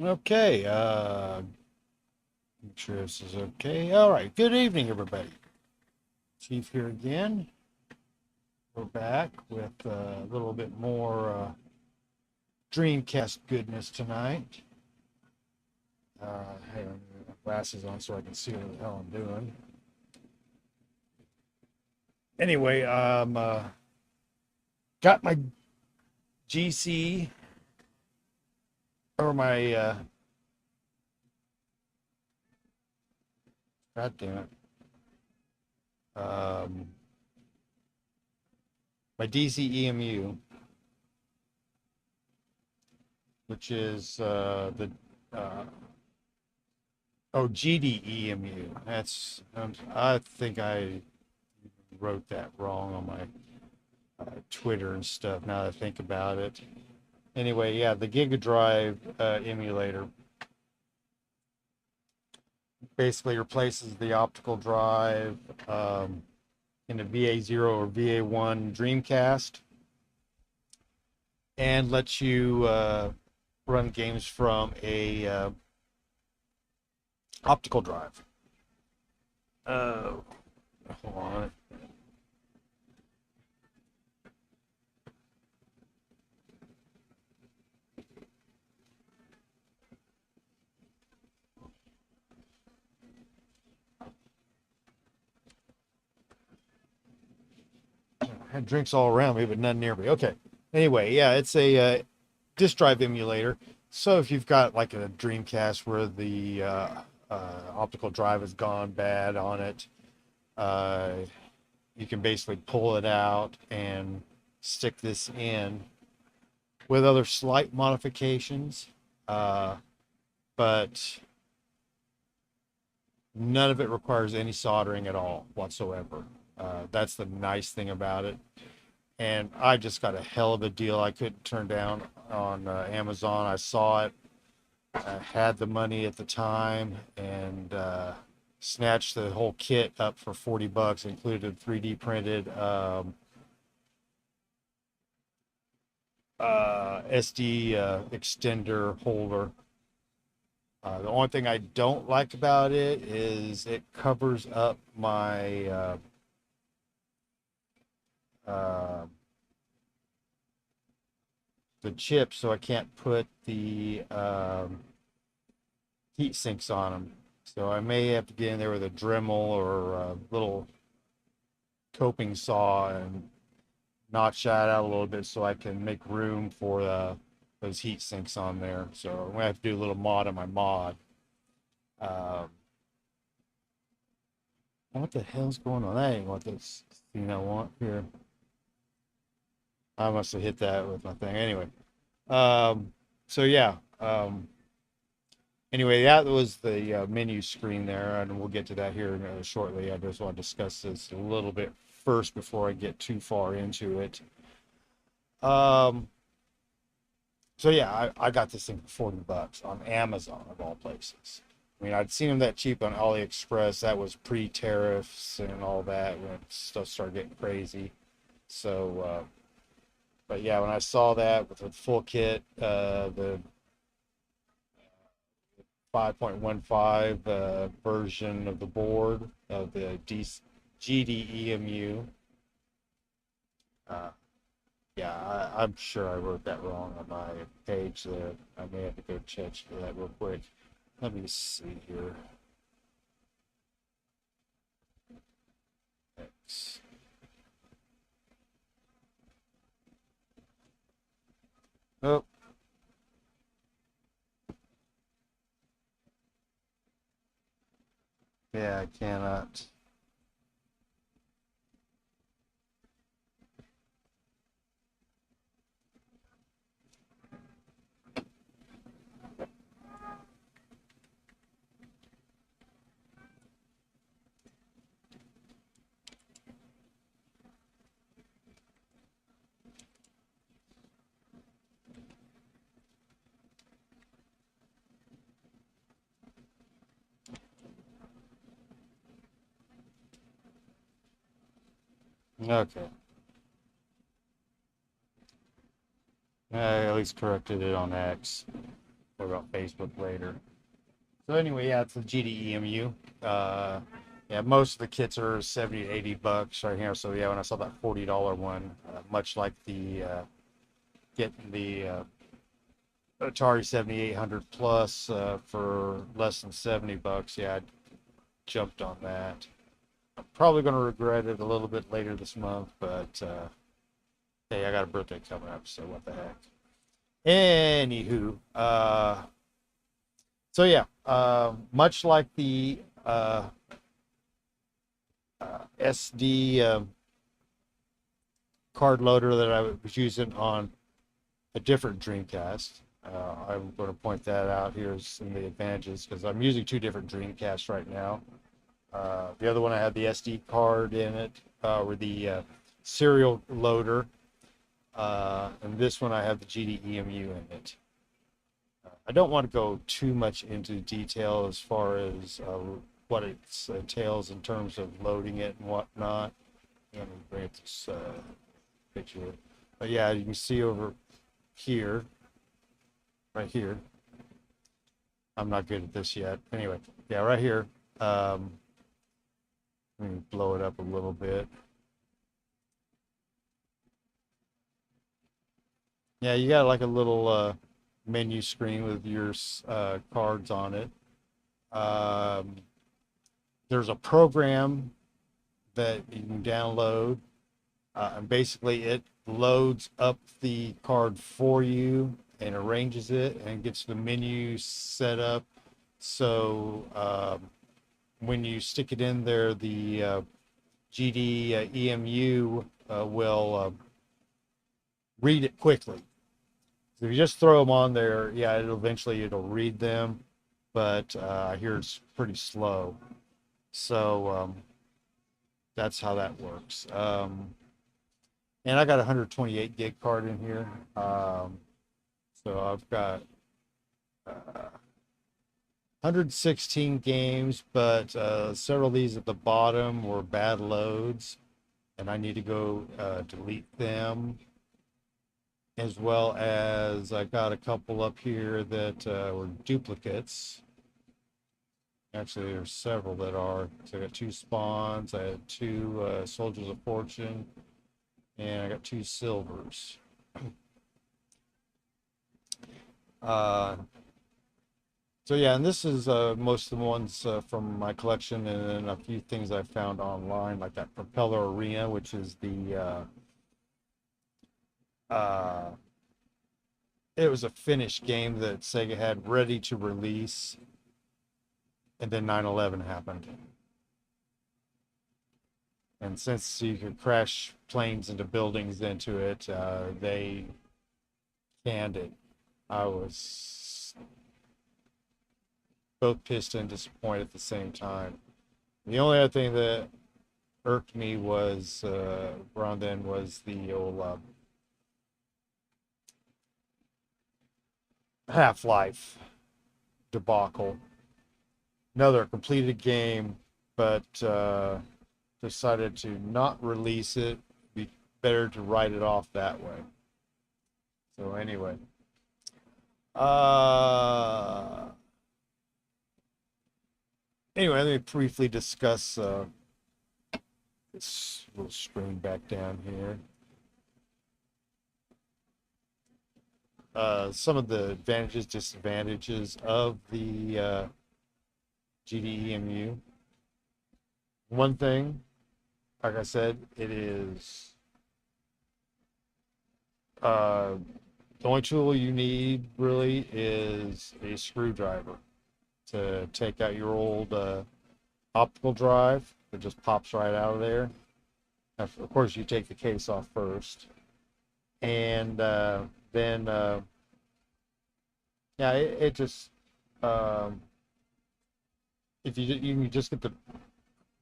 Okay, make sure this is okay. All right, good evening, everybody. Chief here again. We're back with a little bit more Dreamcast goodness tonight. I have my glasses on so I can see what the hell I'm doing. Anyway, got my GC or my God damn it, um, my DCEMU, which is the uh, GDEMU. That's I think I wrote that wrong on my Twitter and stuff. Now that I think about it. Anyway, yeah, the Giga Drive emulator basically replaces the optical drive in a VA0 or VA1 Dreamcast and lets you run games from a optical drive. Hold on. I had drinks all around me, but none near me. Okay. Anyway, yeah, it's a disk drive emulator. So if you've got like a Dreamcast where the optical drive has gone bad on it, uh, you can basically pull it out and stick this in with other slight modifications, uh, but none of it requires any soldering at all whatsoever. That's the nice thing about it. And I just got a hell of a deal I couldn't turn down on Amazon. I saw it. I had the money at the time and snatched the whole kit up for 40 bucks, included 3D printed SD extender holder. The only thing I don't like about it is it covers up my uh, the chips, so I can't put the heat sinks on them. So I may have to get in there with a Dremel or a little coping saw and notch that out a little bit so I can make room for those heat sinks on there. So I'm gonna have to do a little mod on my mod. Um, what the hell's going on? That ain't what this thing I want here. I must have hit that with my thing. Anyway, so yeah. Anyway, that was the menu screen there, and we'll get to that here shortly. I just want to discuss this a little bit first before I get too far into it. Um, so yeah, I got this thing for 40 bucks on Amazon of all places. I mean, I'd seen them that cheap on AliExpress. That was pre-tariffs and all that when stuff started getting crazy. So, but yeah, when I saw that with the full kit, the 5.15 version of the board of the GDEMU, uh, yeah, I'm sure I wrote that wrong on my page there. I may have to go check for that real quick. Let me see here. X. Oh, yeah, I cannot. Okay. I at least corrected it on X. What about Facebook later? So anyway, yeah, it's the GDEMU. Yeah, most of the kits are 70 to 80 bucks right here. So yeah, when I saw that $40 one, much like the getting the Atari 7800 Plus for less than 70 bucks, yeah, I jumped on that. I'm probably going to regret it a little bit later this month, but hey, I got a birthday coming up, so what the heck. Anywho, so yeah, much like the SD card loader that I was using on a different Dreamcast. I'm going to point that out here as some of the advantages because I'm using two different Dreamcasts right now. The other one I had the SD card in it, or the serial loader, and this one I have the GDEMU in it. I don't want to go too much into detail as far as what it entails in terms of loading it and whatnot. Let me bring up this picture. But yeah, you can see over here, right here. I'm not good at this yet. Anyway, yeah, right here. Let me blow it up a little bit. Yeah, you got like a little menu screen with your cards on it. There's a program that you can download, and basically it loads up the card for you and arranges it and gets the menu set up. So when you stick it in there, the GDEMU will read it quickly. So if you just throw them on there, yeah, it'll read them, but I hear it's pretty slow. So that's how that works. And I got a 128 gig card in here. So I've got 116 games, but several of these at the bottom were bad loads, and I need to go delete them. As well as I got a couple up here that were duplicates. Actually, there's several that are. So I got 2 spawns, I had 2 Soldiers of Fortune, and I got 2 silvers. So yeah, and this is most of the ones from my collection, and then a few things I found online, like that Propeller Arena, which is the it was a finished game that Sega had ready to release, and then 9/11 happened. And since you could crash planes into buildings into it, they canned it. I was both pissed and disappointed at the same time. The only other thing that irked me was around then was the old Half-Life debacle. Another completed game, but decided to not release it. Be better to write it off that way. So anyway, let me briefly discuss this little screen back down here. Some of the advantages, disadvantages of the GDEMU. One thing, like I said, it is the only tool you need really is a screwdriver to take out your old optical drive that just pops right out of there. Of course, you take the case off first, and then yeah, it just if you can just get the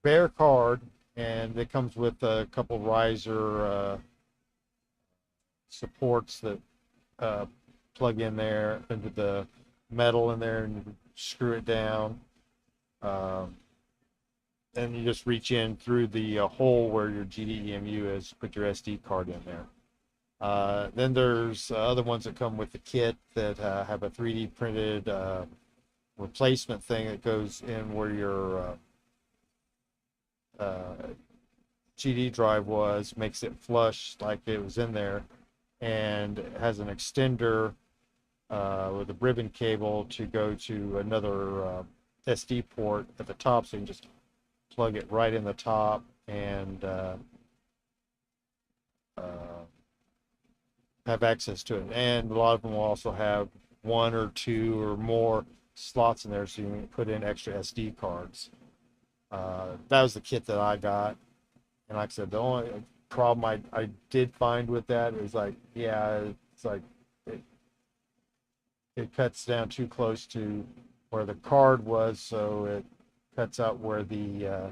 bare card, and it comes with a couple riser supports that plug in there into the metal in there, and you screw it down. And you just reach in through the hole where your GDEMU is, put your SD card in there. Then there's other ones that come with the kit that have a 3D printed replacement thing that goes in where your GD drive was, makes it flush like it was in there, and has an extender with a ribbon cable to go to another SD port at the top, so you can just plug it right in the top and have access to it. And a lot of them will also have one or two or more slots in there, so you can put in extra SD cards. That was the kit that I got, and like I said, the only problem I did find with that is like, yeah, it's like it cuts down too close to where the card was, so it cuts out where the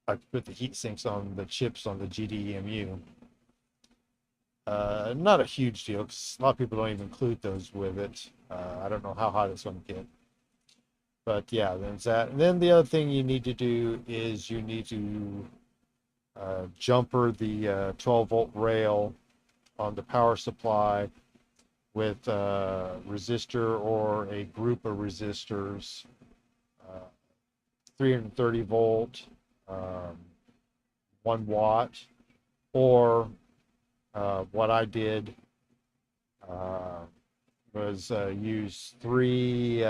I put the heat sinks on the chips on the GDEMU. Not a huge deal because a lot of people don't even include those with it. I don't know how hot it's going to get. But yeah, there's that. And then the other thing you need to do is you need to jumper the 12 volt rail on the power supply with a resistor or a group of resistors, 330 volt, 1 watt, or what I did was use 3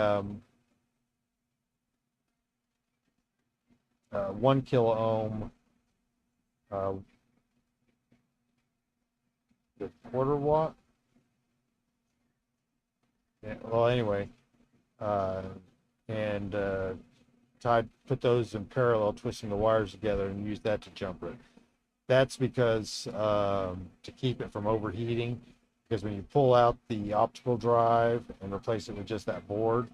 1 kilo ohm with quarter watt. Yeah, well, anyway, and put those in parallel, twisting the wires together, and use that to jumper it. That's because to keep it from overheating, because when you pull out the optical drive and replace it with just that board,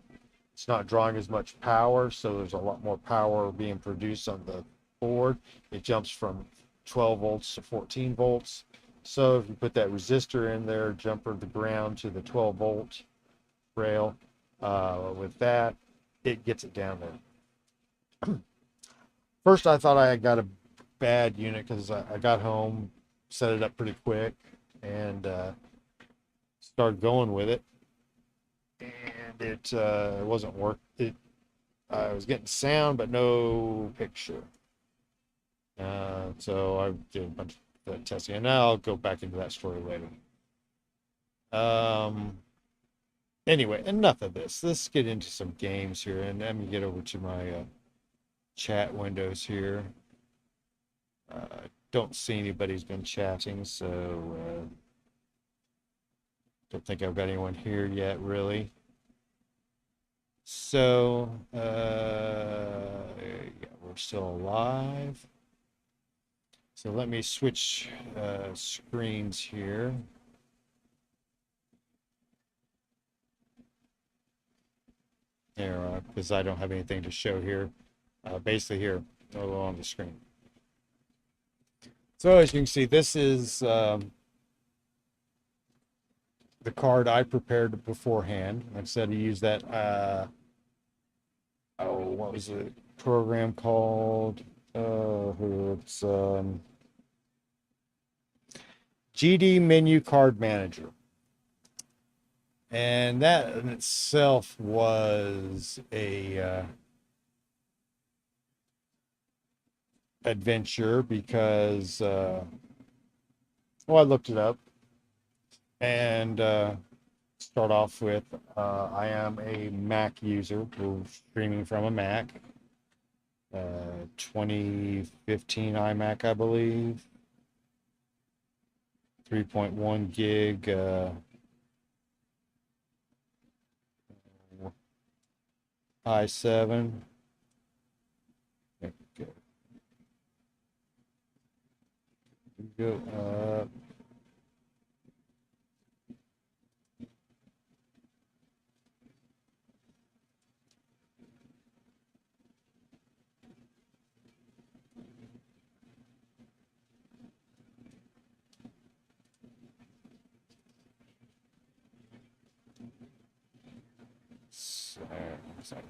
it's not drawing as much power, so there's a lot more power being produced on the board. It jumps from 12 volts to 14 volts. So if you put that resistor in there, jumper the ground to the 12 volt rail, with that, it gets it down there. First, I thought I had got a bad unit because I got home, set it up pretty quick, and started going with it. And it wasn't work. I was getting sound, but no picture. So I did a bunch of testing, and now I'll go back into that story later. Anyway, enough of this. Let's get into some games here, and let me get over to my chat windows here. Don't see anybody's been chatting, so don't think I've got anyone here yet, really. So, yeah, we're still alive. So let me switch screens here. There, because I don't have anything to show here. Basically here, on the screen. So as you can see, this is the card I prepared beforehand. I said to use that, what was the program called? It's GD Menu Card Manager. And that in itself was a adventure because, well, I looked it up and start off with, I am a Mac user. We're streaming from a Mac, 2015 iMac, I believe, 3.1 gig, i7. Go up.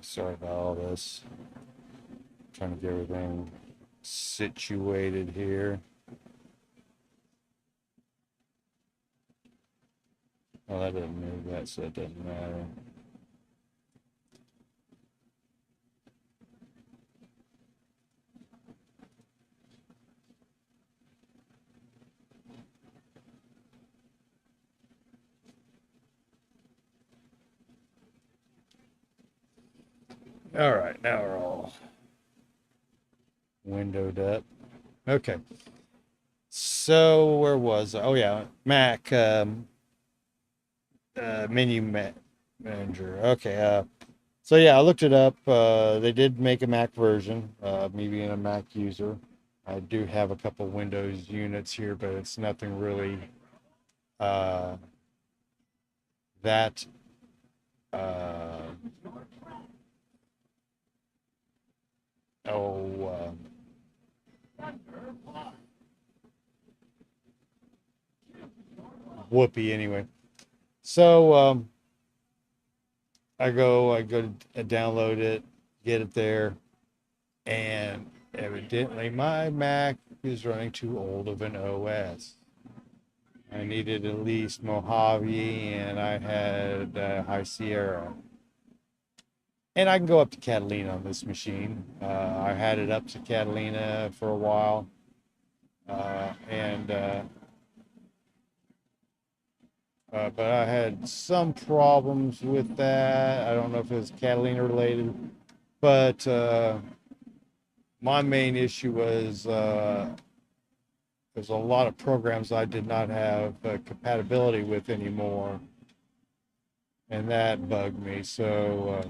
Sorry about all this. Trying to get everything situated here. Well, that doesn't move that, so it doesn't matter. All right, now we're all windowed up. Okay. So where was I? Oh yeah, Mac manager. Okay. So yeah, I looked it up. They did make a Mac version. Me being a Mac user, I do have a couple Windows units here, but it's nothing really uh, that uh, oh whoopee anyway. So I download it, get it there, and evidently my Mac is running too old of an OS. I needed at least Mojave, and I had High Sierra. And I can go up to Catalina on this machine. I had it up to Catalina for a while, and but I had some problems with that. I don't know if it was Catalina related, but my main issue was there's a lot of programs I did not have compatibility with anymore, and that bugged me. So,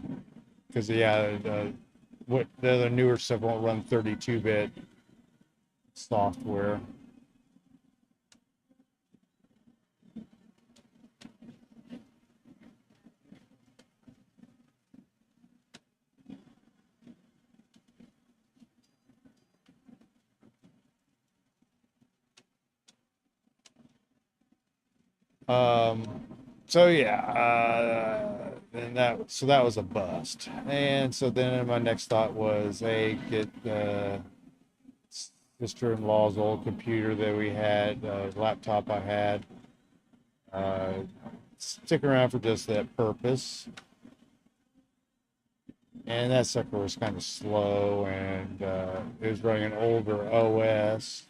because what the other newer stuff won't run 32-bit software. Um, so yeah, and that was a bust. And so then my next thought was, hey, get sister-in-law's old computer that we had, laptop I had, uh, stick around for just that purpose. And that sucker was kind of slow, and it was running an older OS,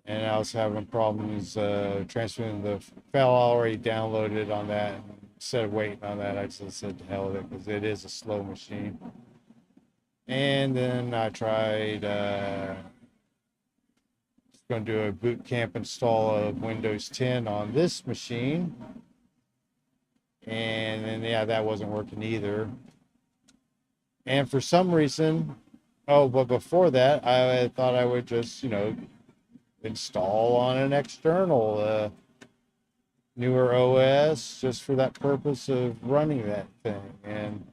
and I was having problems transferring the file I already downloaded on that. Instead of waiting on that, I just said to hell with it because it is a slow machine. And then I tried going to do a boot camp install of Windows 10 on this machine, and then yeah, that wasn't working either. And for some reason, oh, but before that, I thought I would just install on an external newer OS just for that purpose of running that thing. And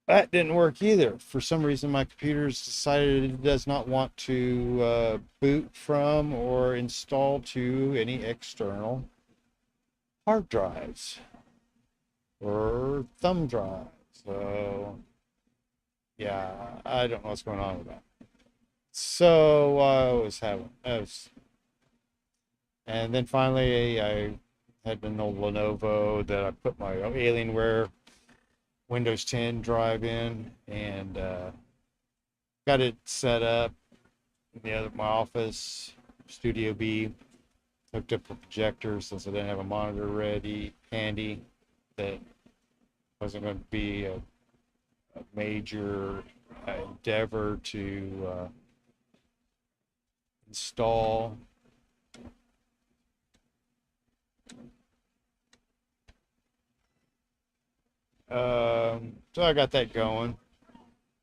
that didn't work either. For some reason, my computer's decided it does not want to boot from or install to any external hard drives or thumb drives. So, yeah, I don't know what's going on with that. So and then finally I had an old Lenovo that I put my Alienware Windows 10 drive in, and got it set up in my office, Studio B. Hooked up the projector since I didn't have a monitor handy. That wasn't going to be a major endeavor to install. So I got that going,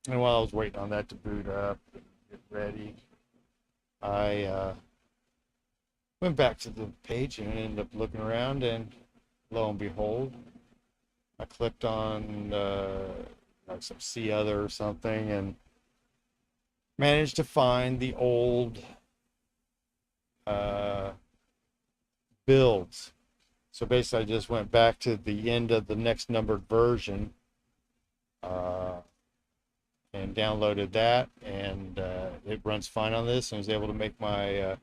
and while I was waiting on that to boot up and get ready, I went back to the page and ended up looking around, and lo and behold, I clicked on like some see other or something, and managed to find the old uh, builds. So basically, I just went back to the end of the next numbered version uh, and downloaded that, and it runs fine on this. And was able to make my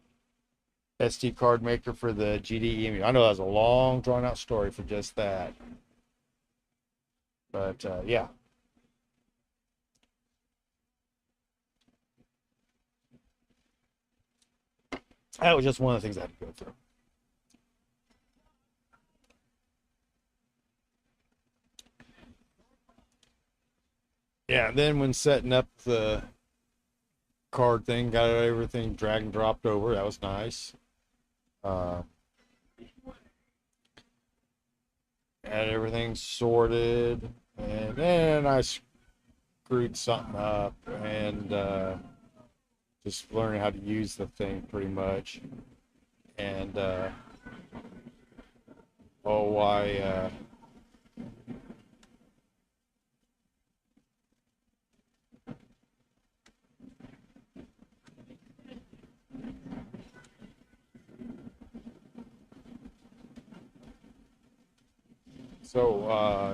SD card maker for the GDEMU. I know that's a long, drawn out story for just that. But yeah. That was just one of the things I had to go through. Yeah, and then when setting up the card thing, got everything drag and dropped over. That was nice. Uh, had everything sorted, and then I screwed something up, and just learning how to use the thing pretty much. And oh, I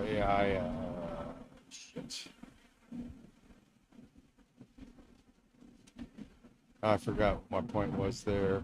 yeah, shit. I forgot what my point was there.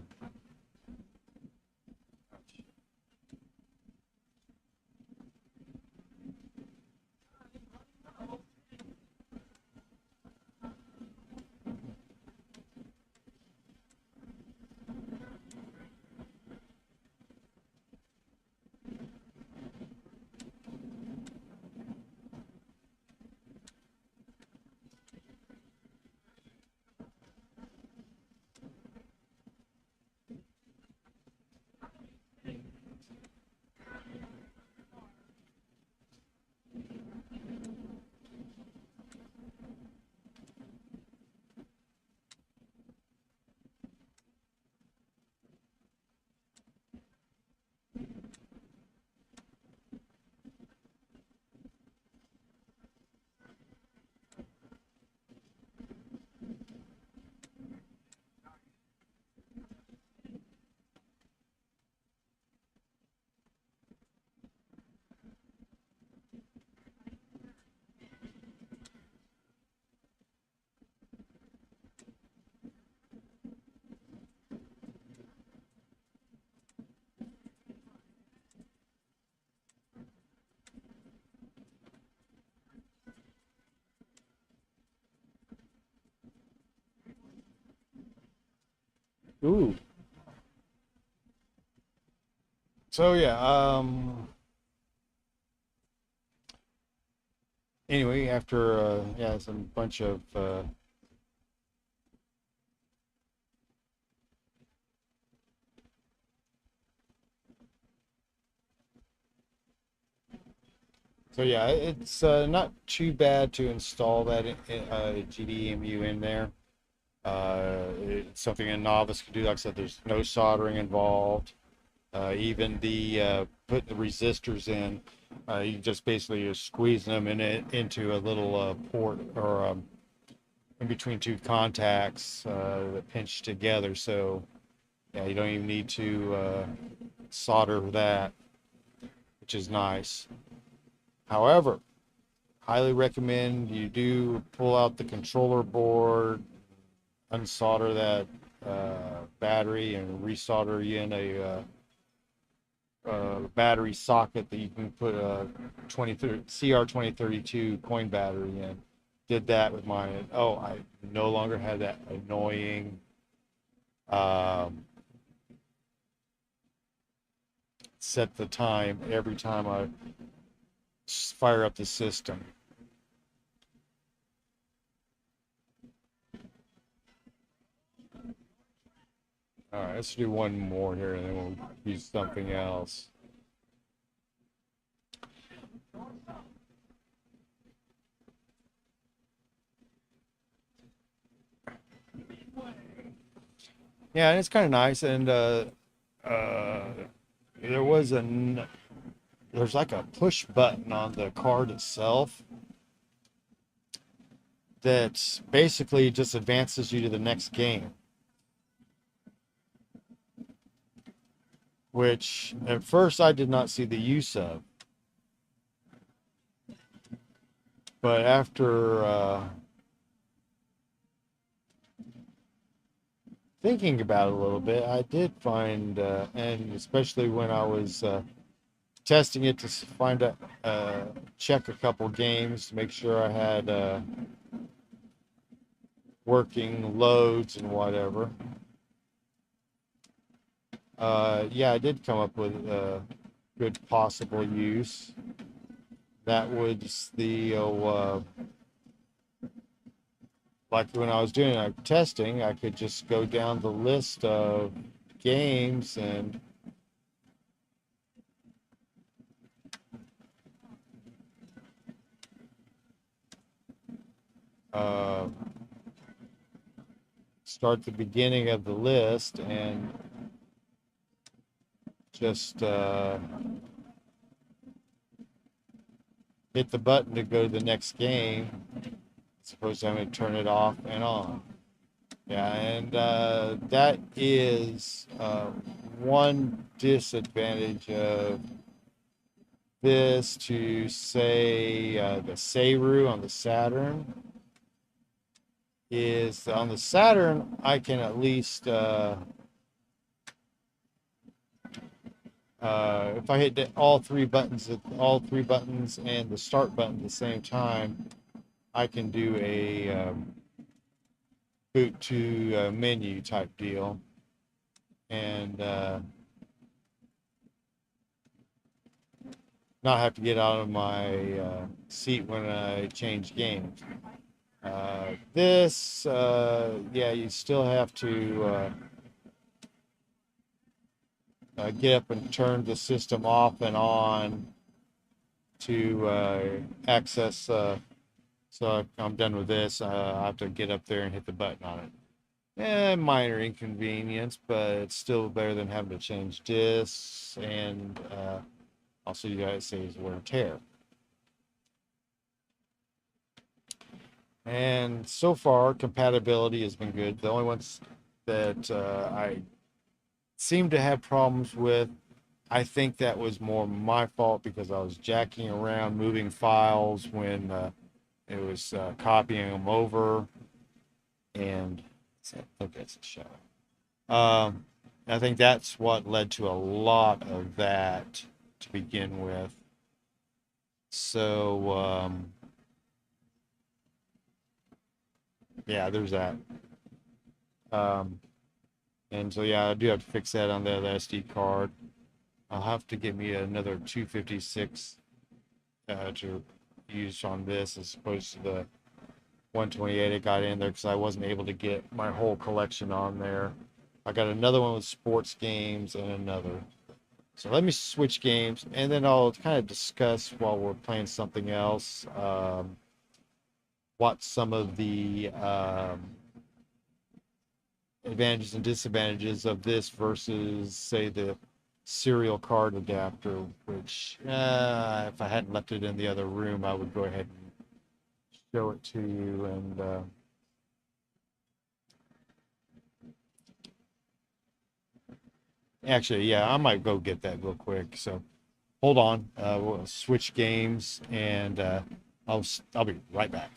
Ooh. So yeah, anyway, after yeah, some bunch of so yeah, it's not too bad to install that GDEMU in there. It's something a novice can do. Like I said, there's no soldering involved. Even the putting the resistors in, you just basically are squeezing them into a little port or in between two contacts that pinch together. So yeah, you don't even need to solder that, which is nice. However, highly recommend you do pull out the controller board, unsolder that battery, and resolder in a battery socket that you can put a CR2032 coin battery in. Did that with mine. Oh, I no longer had that annoying set the time every time I fire up the system. All right, let's do one more here and then we'll use something else. Yeah, and it's kind of nice. And there was there's like a push button on the card itself that basically just advances you to the next game, which at first I did not see the use of. But after thinking about it a little bit, I did find, and especially when I was testing it to find out, check a couple games to make sure I had working loads and whatever. Yeah, I did come up with a good possible use. That was the like when I was doing testing, I could just go down the list of games and uh, start the beginning of the list and just hit the button to go to the next game. Suppose I'm going to turn it off and on. Yeah, and that is one disadvantage of this to say the Seiru on the Saturn is on the Saturn I can at least if I hit all three buttons and the start button at the same time, I can do a boot to menu type deal and not have to get out of my seat when I change games. This, yeah, you still have to get up and turn the system off and on to access. So I'm done with this. I have to get up there and hit the button on it. Minor inconvenience, but it's still better than having to change discs and also you guys say is wear and tear. And so far, compatibility has been good. The only ones that I seem to have problems with, I think that was more my fault because I was jacking around, moving files when it was copying them over. And I think that's a show. I think that's what led to a lot of that to begin with. So, yeah, there's that. Um, and so, yeah, I do have to fix that on the SD card. I'll have to get me another 256 to use on this as opposed to the 128 I got in there because I wasn't able to get my whole collection on there. I got another one with sports games and another. So let me switch games and then I'll kind of discuss while we're playing something else what some of the advantages and disadvantages of this versus, say, the serial card adapter, which if I hadn't left it in the other room, I would go ahead and show it to you. And actually, yeah, I might go get that real quick. So hold on, we'll switch games, and I'll be right back.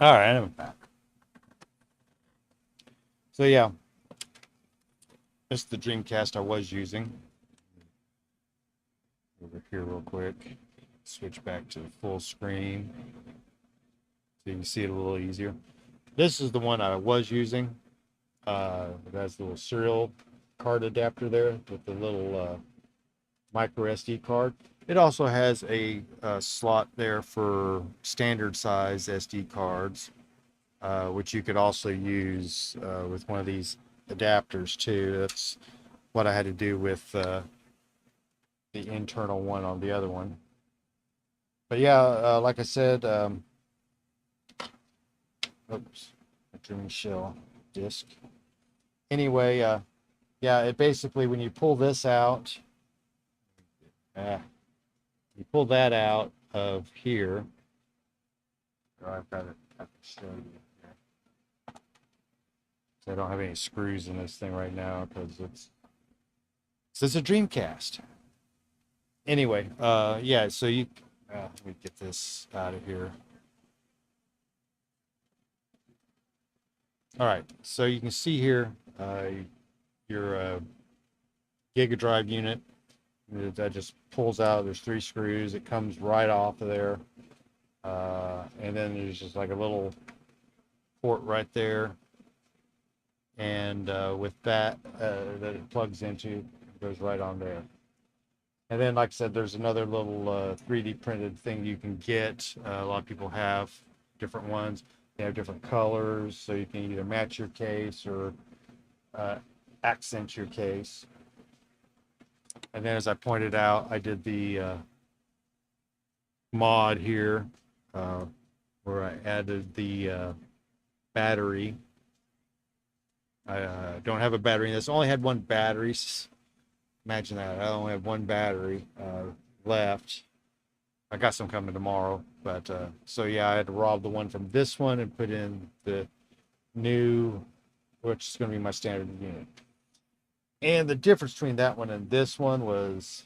All right, I'm back. So yeah, this is the Dreamcast I was using. Over here real quick. Switch back to the full screen so you can see it a little easier. This is the one I was using. It has the little serial card adapter there with the little micro SD card. It also has a slot there for standard size SD cards, which you could also use with one of these adapters too. That's what I had to do with the internal one on the other one. But yeah, like I said, oops, a Dreamshell disc. Anyway, yeah, it basically, when you pull this out, you pull that out of here. Oh, I've got it. I can show you here. So I don't have any screws in this thing right now because it's a Dreamcast. Anyway, yeah, so you let me get this out of here. All right, so you can see here your Giga Drive unit that just pulls out. There's 3 screws. It comes right off of there, and then there's just like a little port right there, and with that that it plugs into, it goes right on there. And then, like I said, there's another little 3D printed thing you can get. A lot of people have different ones. They have different colors, so you can either match your case or accent your case. And then, as I pointed out, I did the mod here where I added the battery. I don't have a battery in this. I only had one battery. Imagine that. I only have one battery left. I got some coming tomorrow. But so yeah, I had to rob the one from this one and put in the new, which is going to be my standard unit. And the difference between that one and this one was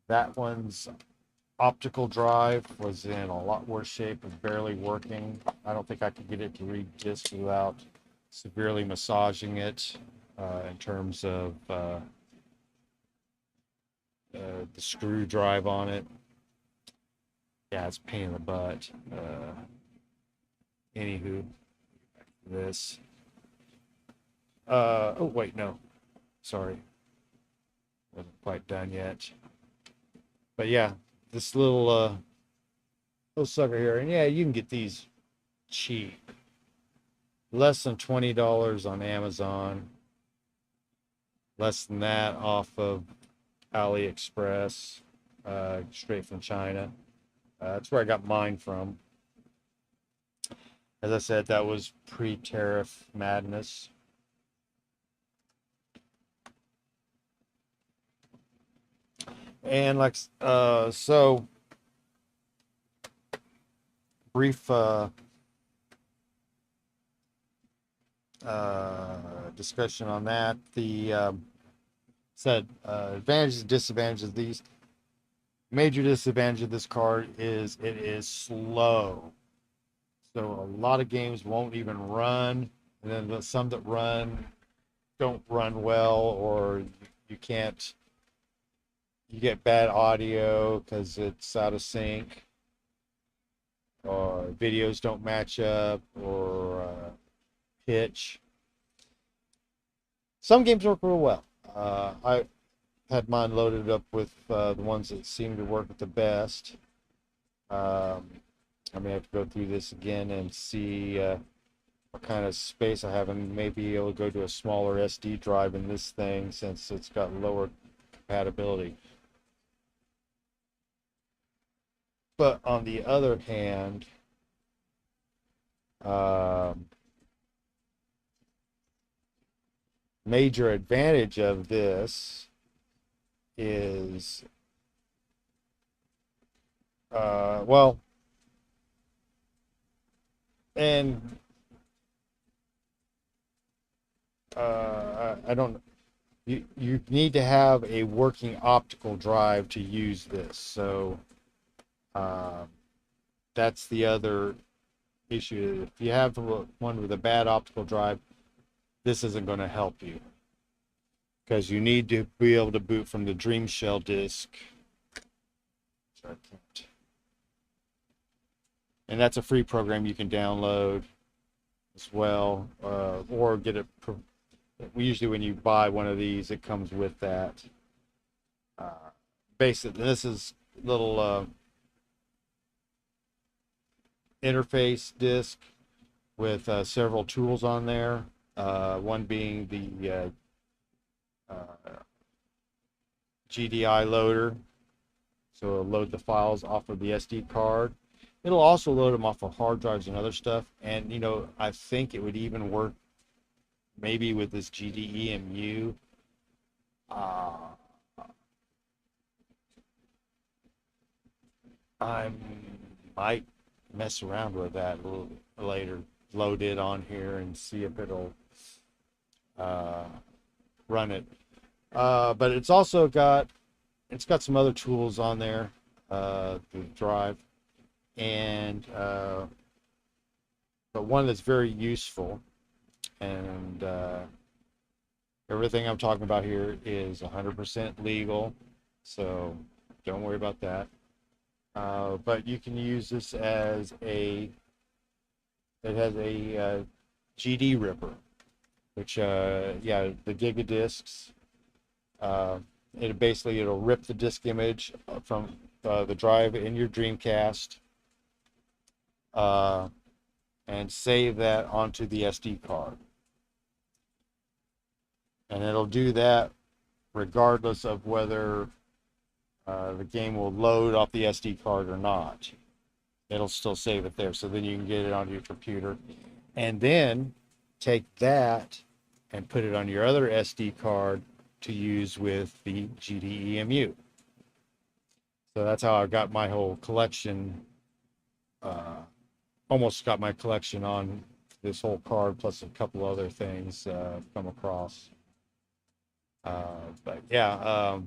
that one's optical drive was in a lot worse shape, was barely working. I don't think I could get it to read discs without severely massaging it in terms of the screw drive on it. Yeah, it's a pain in the butt. Anywho, this. Oh, wait, no. Sorry. Wasn't quite done yet. But yeah, this little sucker here. And yeah, you can get these cheap. Less than $20 on Amazon. Less than that off of AliExpress, straight from China. That's where I got mine from. As I said, that was pre-tariff madness. And like, so brief discussion on that. The said advantages and disadvantages of these. Major disadvantage of this card is it is slow. So a lot of games won't even run, and then some that run don't run well, or you can't. You get bad audio because it's out of sync, or videos don't match up, or pitch. Some games work real well. I had mine loaded up with the ones that seem to work the best. I may have to go through this again and see what kind of space I have, and maybe able to go to a smaller SD drive in this thing since it's got lower compatibility. But on the other hand, major advantage of this is well, and I don't, you need to have a working optical drive to use this. So that's the other issue. If you have one with a bad optical drive, this isn't going to help you, because you need to be able to boot from the Dreamshell disk. So I can't. And that's a free program you can download. as well, or get it. Usually, when you buy one of these, it comes with that. Basically, this is little interface disc with several tools on there. One being the GDI loader, so it'll load the files off of the SD card. It'll also load them off of hard drives and other stuff. And I think it would even work maybe with this GDEMU. I might mess around with that a little later, load it on here and see if it'll run it. But it's got some other tools on there, the drive, and but one that's very useful, and everything I'm talking about here is 100% legal, so don't worry about that. But you can use this as it has a GD ripper, which, yeah, the gigadiscs, it'll rip the disk image from the drive in your Dreamcast, and save that onto the SD card. And it'll do that regardless of whether the game will load off the SD card or not. It'll still save it there, so then you can get it onto your computer, and then take that and put it on your other SD card to use with the GDEMU. So that's how I got my whole collection, almost got my collection on this whole card, plus a couple other things come across. But yeah,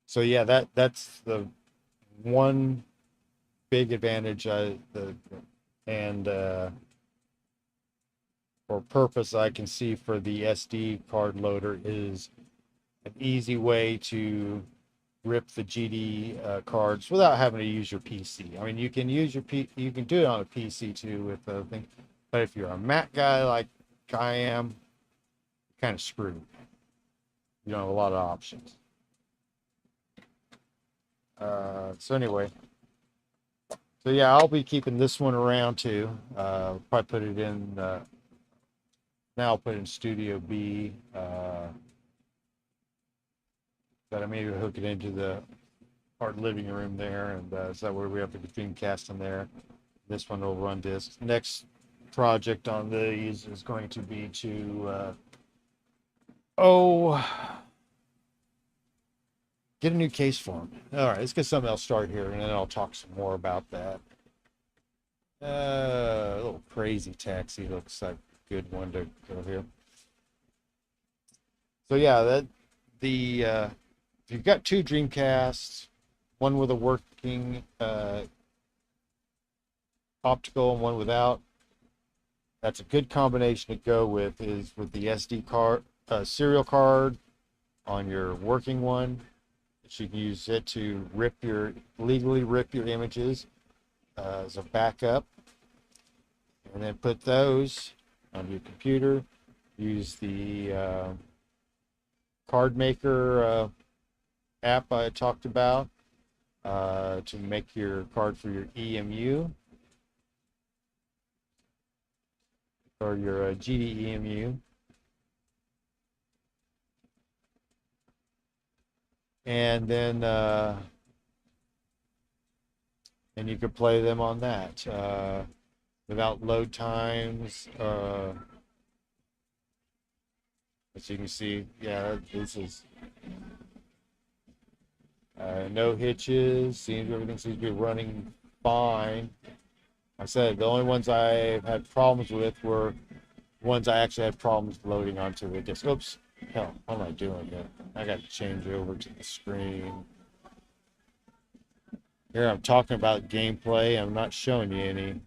so yeah, that's the one big advantage and or purpose I can see for the SD card loader is an easy way to rip the GD cards without having to use your PC. I mean, you can use you can do it on a PC too with the thing, but if you're a Mac guy like I am, kind of screwed. You don't have a lot of options. So anyway, so yeah, I'll be keeping this one around too. Probably put it in. Now I'll put it in Studio B. But I maybe hook it into our living room there, and so where we have the Dreamcast in there. This one will run discs. Next project on these is going to be to get a new case for them. All right, let's get something else started here, and then I'll talk some more about that. A little crazy taxi looks like a good one to go here. So yeah, if you've got two Dreamcasts, one with a working optical and one without, that's a good combination to go with. Is with the SD card, serial card on your working one. You can use it to legally rip your images as a backup, and then put those on your computer. Use the card maker app I talked about to make your card for your EMU or your GDEMU. And then you could play them on that without load times. As you can see, yeah, this is no hitches. Everything seems to be running fine. I said the only ones I've had problems with were ones I actually had problems loading onto the disk. Oops, hell, what am I doing here? I got to change over to the screen. Here I'm talking about gameplay. I'm not showing you any.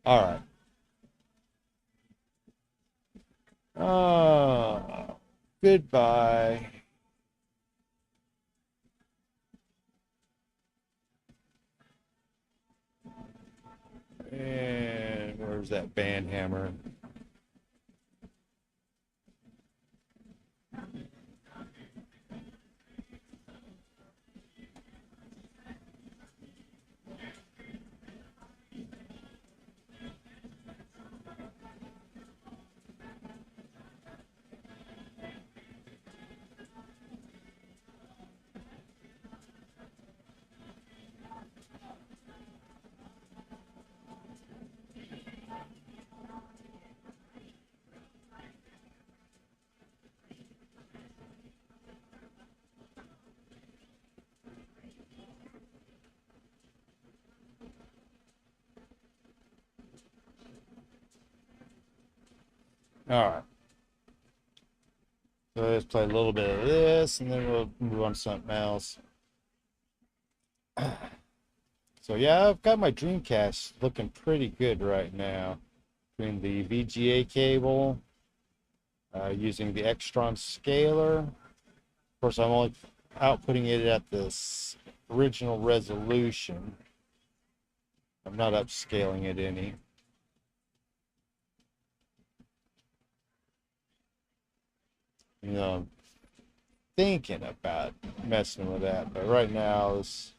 All right. Oh, goodbye. And where's that band hammer? All right. So let's play a little bit of this, and then we'll move on to something else. So yeah, I've got my Dreamcast looking pretty good right now. Between the VGA cable, using the Extron scaler. Of course, I'm only outputting it at this original resolution. I'm not upscaling it any. You know, I'm thinking about messing with that, but right now let's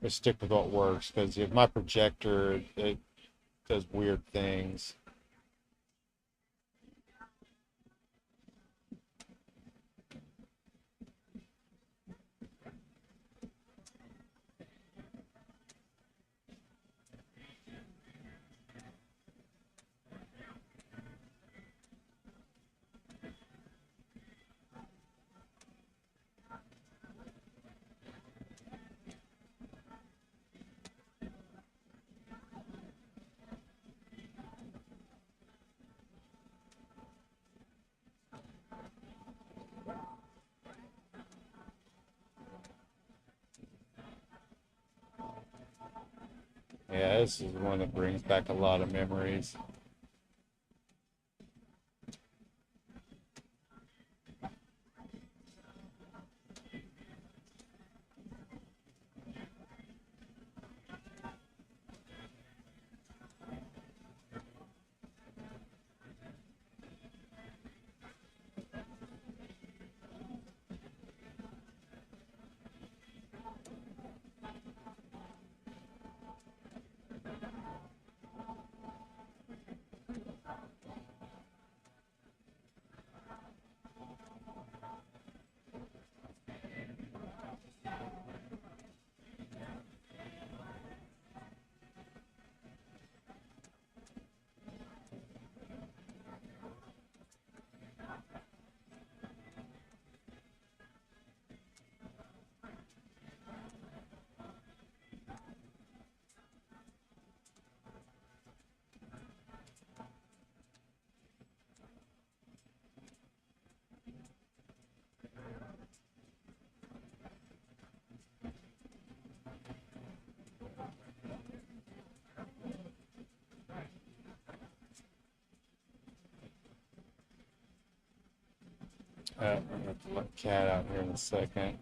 stick with what works, because if my projector, it does weird things. Yeah, this is one that brings back a lot of memories. I'm going to let Cat out here in a second.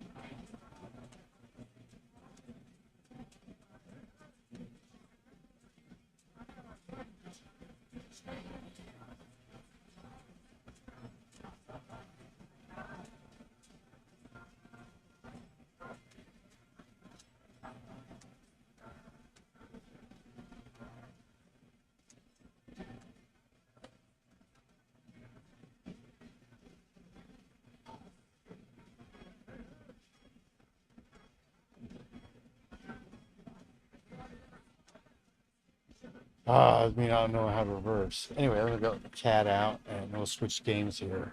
I mean, I don't know how to reverse. Anyway, I'm going to go Cat out, and we'll switch games here.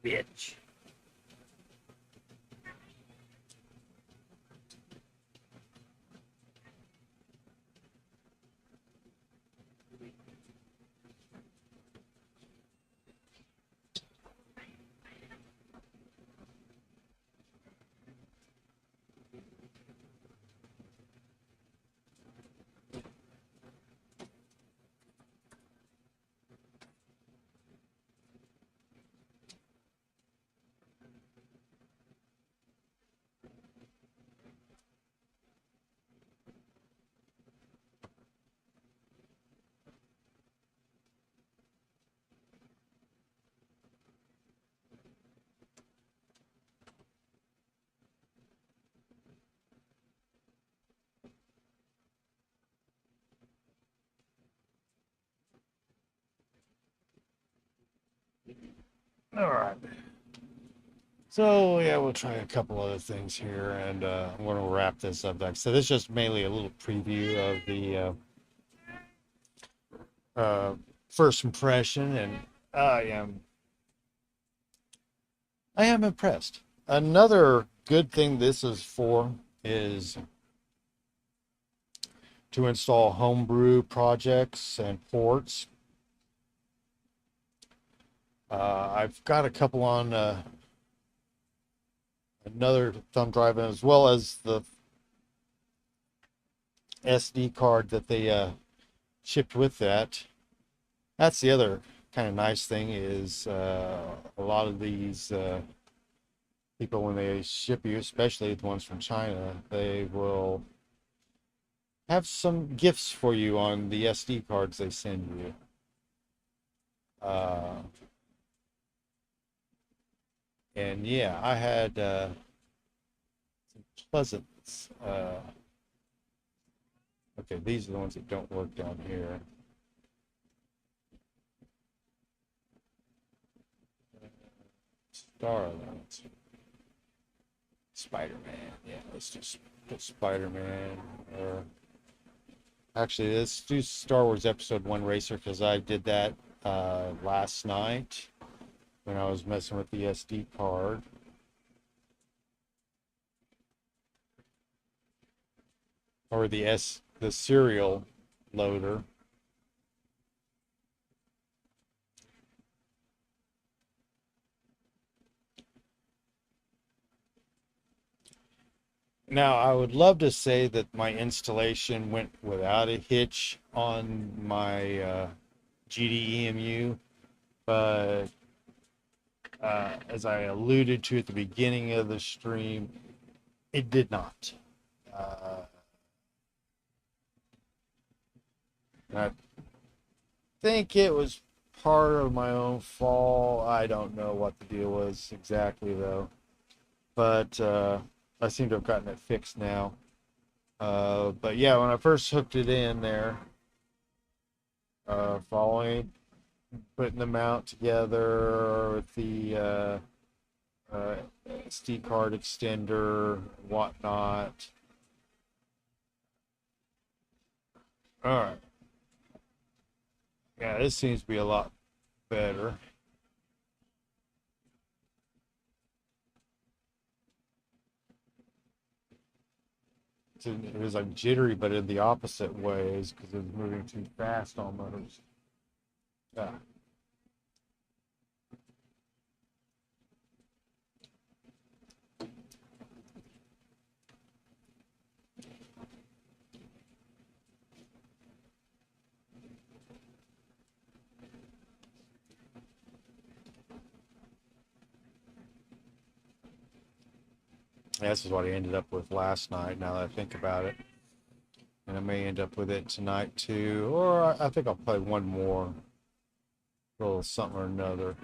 Bitch. All right. So yeah, we'll try a couple other things here, and I'm going to wrap this up. So this is just mainly a little preview of the first impression, and I am I am impressed. Another good thing this is for is to install homebrew projects and ports. I've got a couple on another thumb drive, as well as the SD card that they shipped with that. That's the other kind of nice thing is a lot of these people, when they ship you, especially the ones from China, they will have some gifts for you on the SD cards they send you. And yeah, I had some pleasant. Okay, these are the ones that don't work down here. Starlight. Spider-Man. Yeah, let's just put Spider-Man. Or actually, let's do Star Wars Episode 1 Racer, because I did that last night when I was messing with the SD card. Or the serial loader. Now, I would love to say that my installation went without a hitch on my GDEMU, but as I alluded to at the beginning of the stream, it did not. I think it was part of my own fault. I don't know what the deal was exactly, though, but I seem to have gotten it fixed now. But yeah, when I first hooked it in there, following, putting the mount together with the SD card extender, whatnot. All right. Yeah, this seems to be a lot better. It was like jittery, but in the opposite ways because it was moving too fast almost. Yeah. This is what I ended up with last night, now that I think about it. And I may end up with it tonight too. Or I think I'll play one more. A little something or another.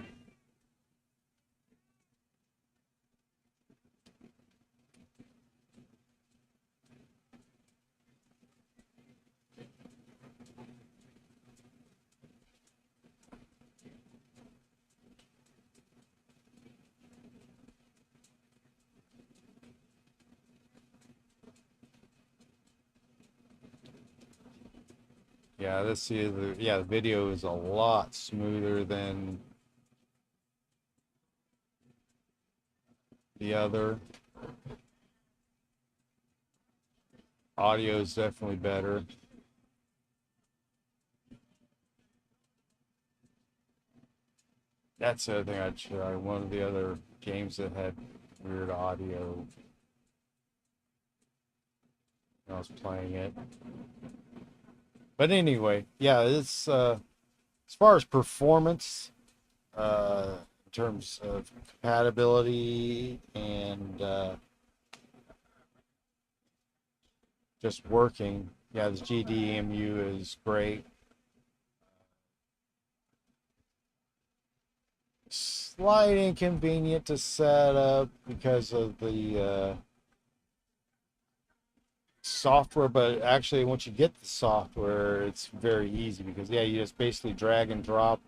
Yeah, the video is a lot smoother than the other. Audio is definitely better. That's the other thing I'd try. One of the other games that had weird audio when I was playing it. But anyway, yeah, it's as far as performance, in terms of compatibility and just working, yeah, this GDEMU is great. Slight inconvenient to set up because of the software, but actually once you get the software, it's very easy because yeah, you just basically drag and drop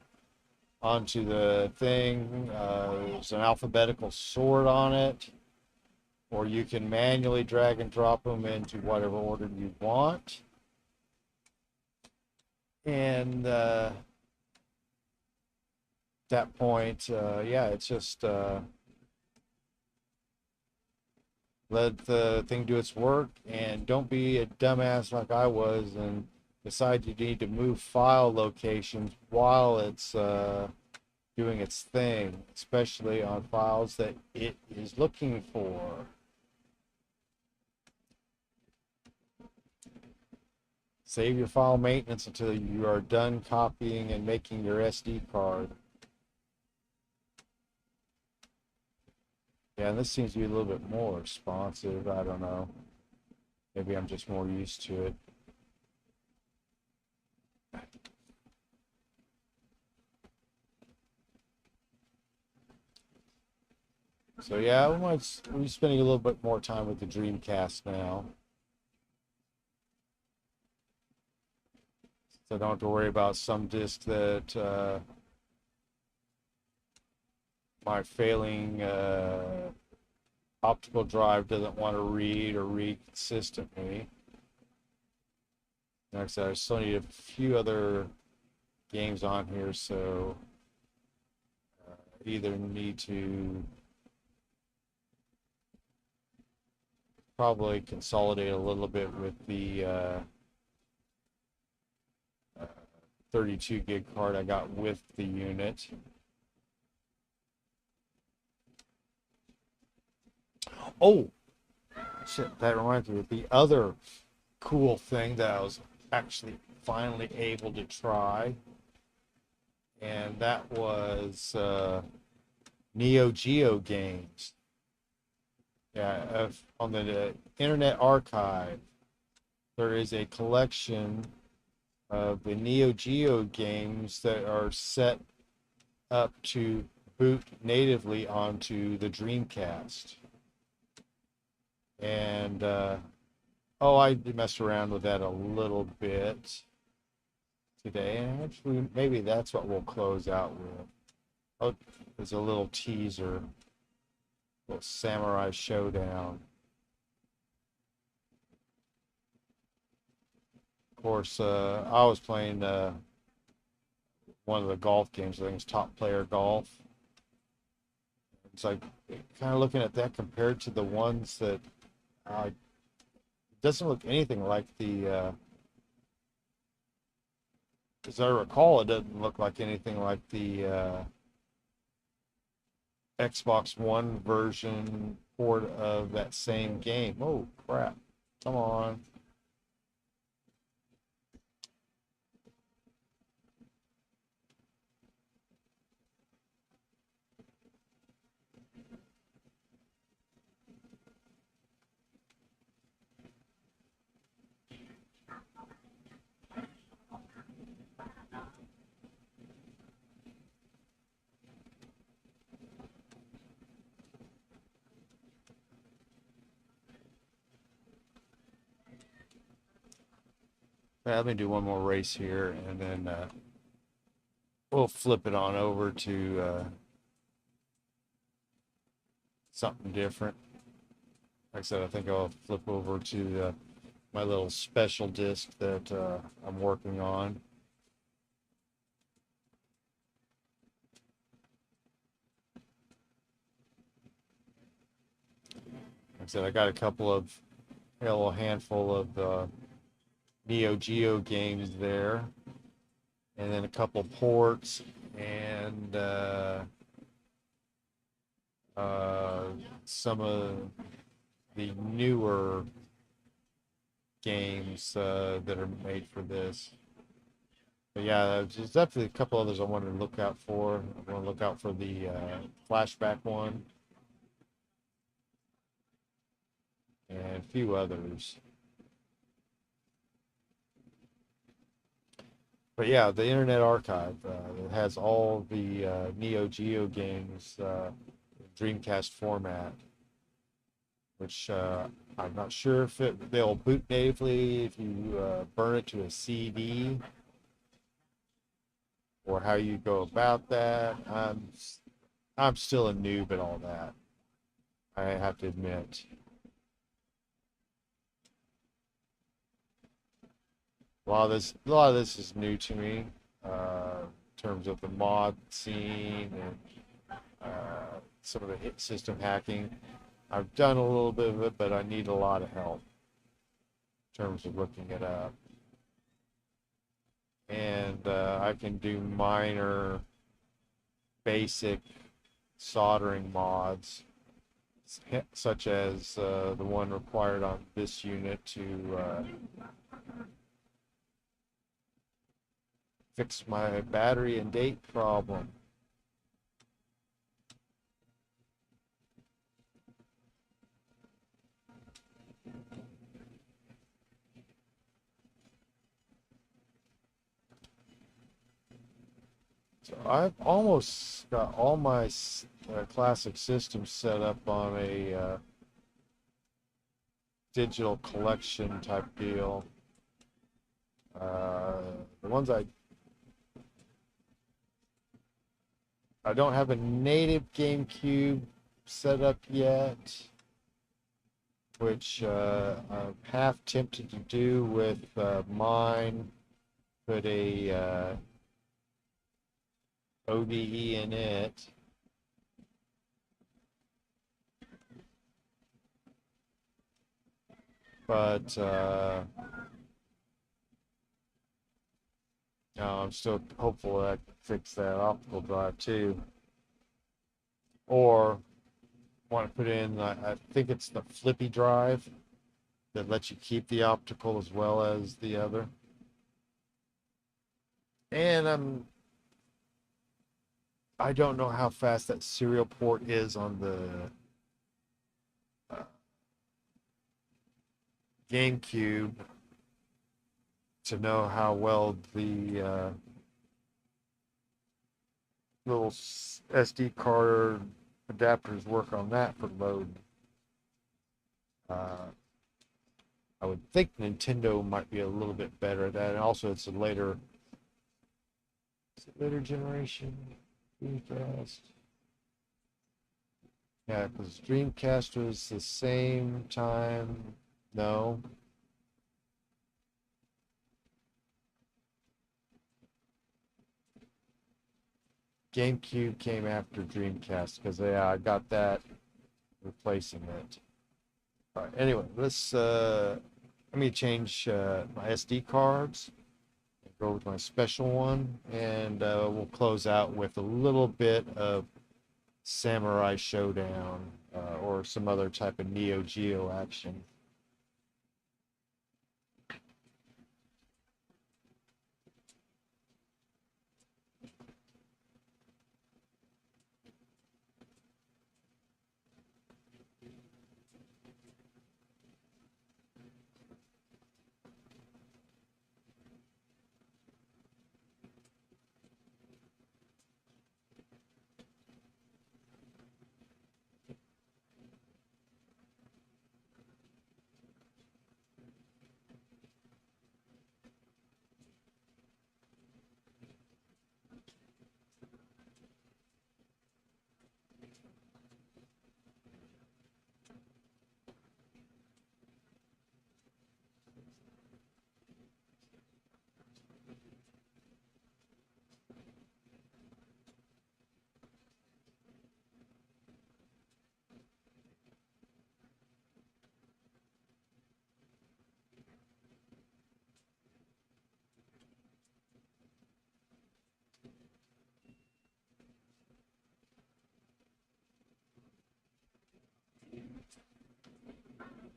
onto the thing. There's an alphabetical sort on it, or you can manually drag and drop them into whatever order you want. And that point, yeah, it's just let the thing do its work, and don't be a dumbass like I was and decide you need to move file locations while it's doing its thing, especially on files that it is looking for. Save your file maintenance until you are done copying and making your SD card. Yeah, and this seems to be a little bit more responsive. I don't know. Maybe I'm just more used to it. So yeah, we'll be spending a little bit more time with the Dreamcast now. So I don't have to worry about some disk that my failing optical drive doesn't want to read consistently. Like I said, I still need a few other games on here, so either need to probably consolidate a little bit with the 32 gig card I got with the unit. Oh, shit, that reminds me of the other cool thing that I was actually finally able to try, and that was Neo Geo games. Yeah, on the Internet Archive, there is a collection of the Neo Geo games that are set up to boot natively onto the Dreamcast. And oh, I messed around with that a little bit today, and actually maybe that's what we'll close out with. Oh, there's a little teaser, little Samurai Showdown. Of course, I was playing one of the golf games. I think it's Top Player Golf. It's like kind of looking at that compared to the ones that it doesn't look anything like the. As I recall, it doesn't look like anything like the Xbox One version port of that same game. Oh crap! Come on. Let me do one more race here, and then we'll flip it on over to something different. Like I said, I think I'll flip over to my little special disc that I'm working on. Like I said, I got a little handful of Neo Geo games there, and then a couple ports, and some of the newer games that are made for this. But yeah, there's definitely a couple others I wanted to look out for. I want to look out for the flashback one and a few others. But yeah, the Internet Archive it has all the Neo Geo games, Dreamcast format, which I'm not sure if they'll boot natively if you burn it to a CD, or how you go about that. I'm still a noob at all that, I have to admit. A lot of this is new to me, in terms of the mod scene and some of the hit system hacking. I've done a little bit of it, but I need a lot of help in terms of looking it up. And I can do minor, basic soldering mods, such as the one required on this unit to fix my battery and date problem. So I've almost got all my classic systems set up on a digital collection type deal. The ones I don't have a native GameCube set up yet, which I'm half tempted to do with mine. Put a ODE in it. But no, I'm still hopeful that I can fix that optical drive too. Or want to put in, I think it's the flippy drive that lets you keep the optical as well as the other. And I don't know how fast that serial port is on the GameCube to know how well the little SD card adapters work on that for load. I would think Nintendo might be a little bit better at that, and also it's a later generation Dreamcast. Yeah, because Dreamcast was the same time. No. GameCube came after Dreamcast because yeah, I got that replacing it. All right. Anyway, let me change my SD cards. Go with my special one, and we'll close out with a little bit of Samurai Showdown or some other type of Neo Geo action.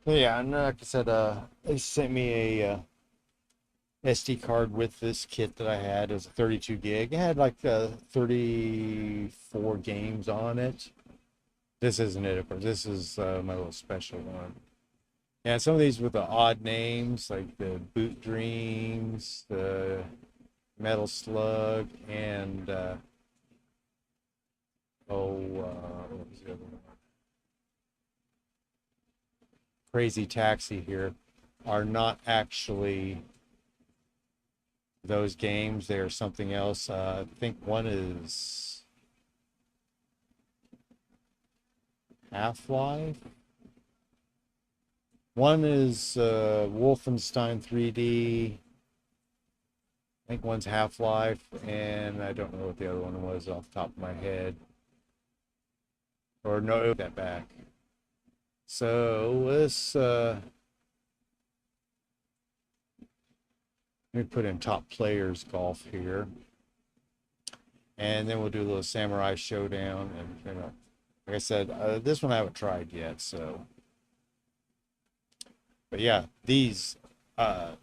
Yeah, and like I said, they sent me a SD card with this kit that I had. It was a 32 gig. It had like 34 games on it. This isn't it, of course. This is my little special one. Yeah, some of these with the odd names, like the Boot Dreams, the Metal Slug, and what was the other one? Crazy Taxi here, are not actually those games. They are something else. I think one is Half-Life. One is Wolfenstein 3D. I think one's Half-Life, and I don't know what the other one was off the top of my head. Or no, that back. So let's let me put in top players golf here, and then we'll do a little Samurai Showdown. And like I said, this one I haven't tried yet. So, but yeah, these this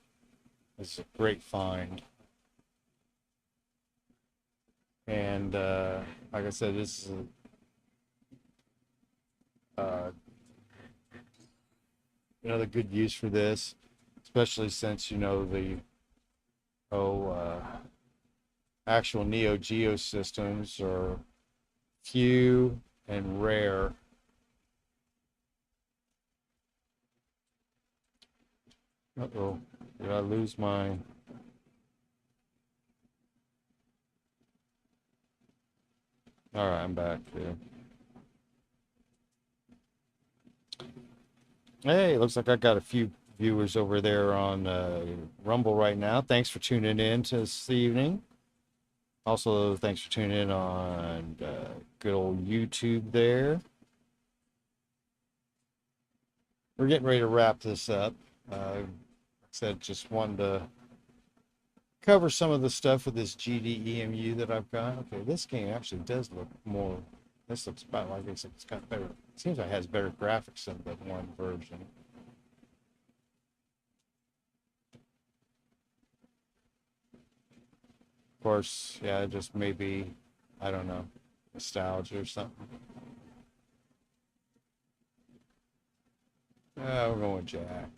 is a great find. And like I said, this is another good use for this, especially since the actual Neo Geo systems are few and rare. Uh-oh, did I lose my... All right, I'm back here. Hey, looks like I got a few viewers over there on Rumble right now. Thanks for tuning in to this evening. Also, thanks for tuning in on good old YouTube there. We're getting ready to wrap this up. Like I said, just wanted to cover some of the stuff with this GDEMU that I've got. Okay, this game actually does look more... This looks about like it's got better... It seems like it has better graphics than the one version. Of course, yeah, just maybe, I don't know, nostalgia or something. We're going with Jack.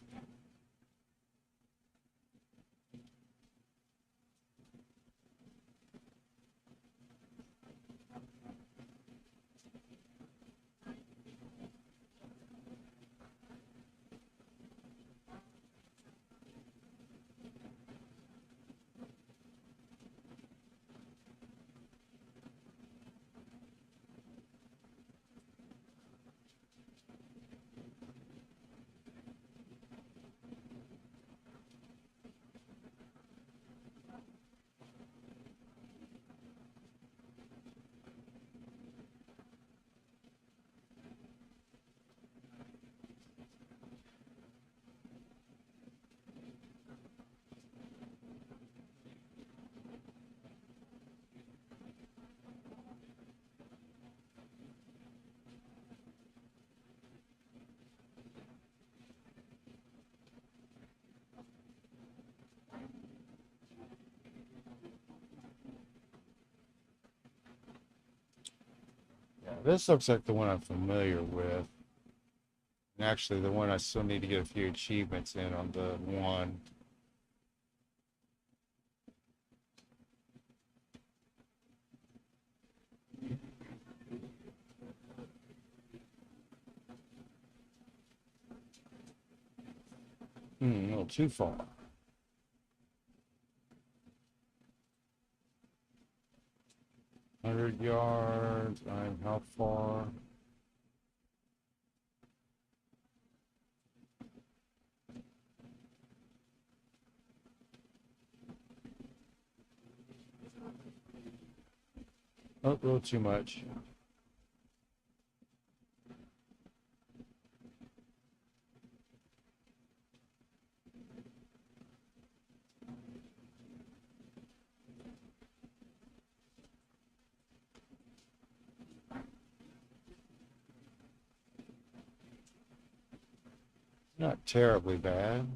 Yeah, this looks like the one I'm familiar with. And actually, the one I still need to get a few achievements in on the one. A little too far. 100 yards. I'm how far? Oh, a little too much. Not terribly bad.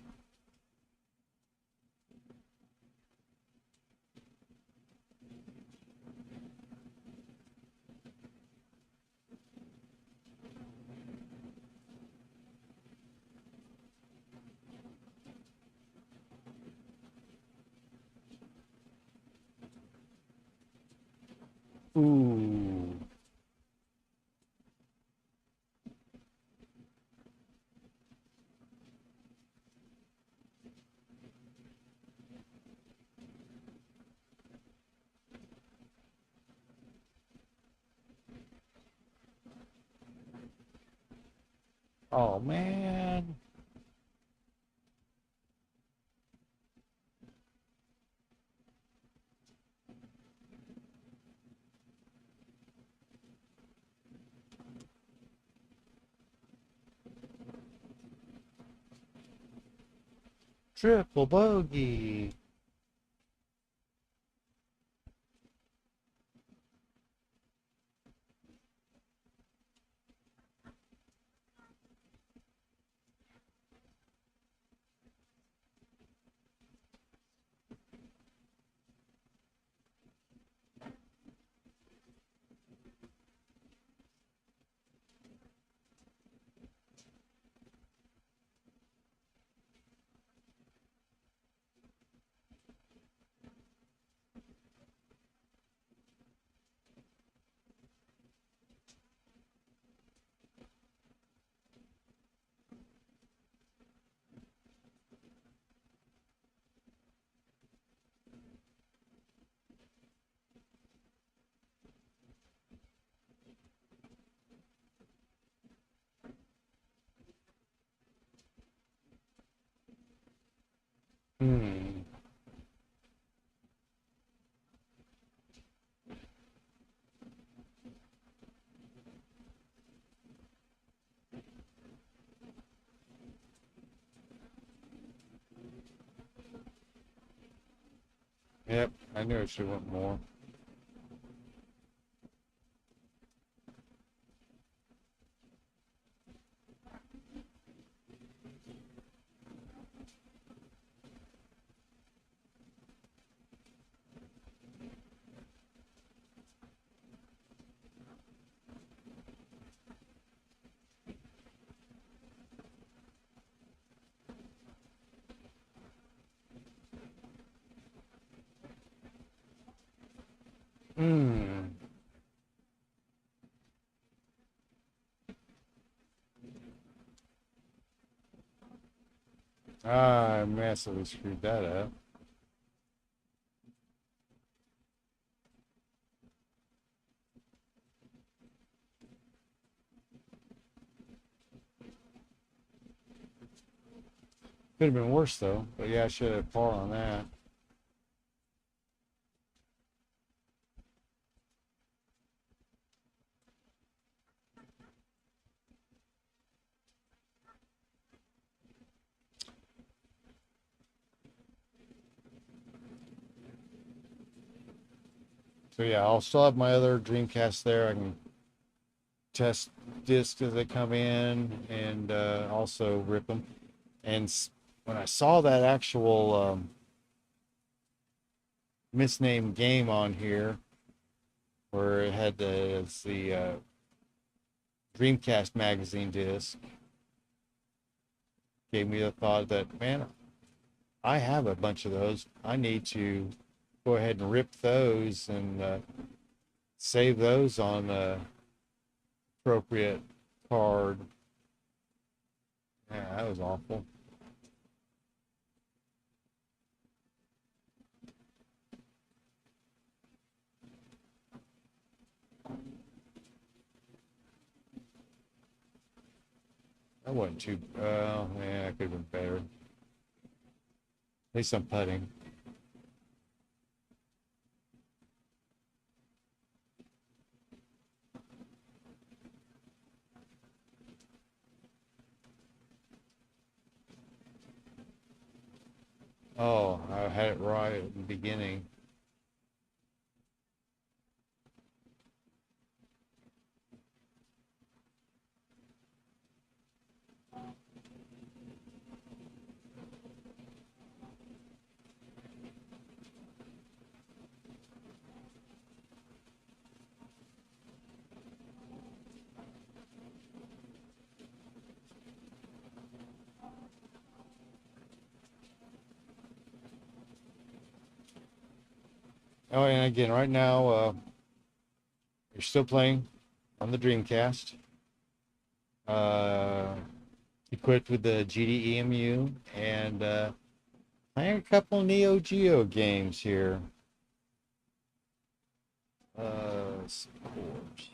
Ooh. Oh man. Triple bogey. Hmm. Yep, I knew it should want more. Hmm. I massively screwed that up. Could have been worse though. But yeah, I should have par on that. So yeah, I'll still have my other Dreamcast there. I can test discs as they come in and also rip them. And when I saw that actual misnamed game on here, where it had the Dreamcast magazine disc, gave me the thought that, man, I have a bunch of those. I need to go ahead and rip those and save those on a appropriate card. Yeah, that was awful. That wasn't too. Yeah, it could have been better. At least I'm putting. Oh, I had it right at the beginning. Oh, and again, right now, you're still playing on the Dreamcast, uh, equipped with the GDEMU, and playing a couple Neo Geo games here. Support.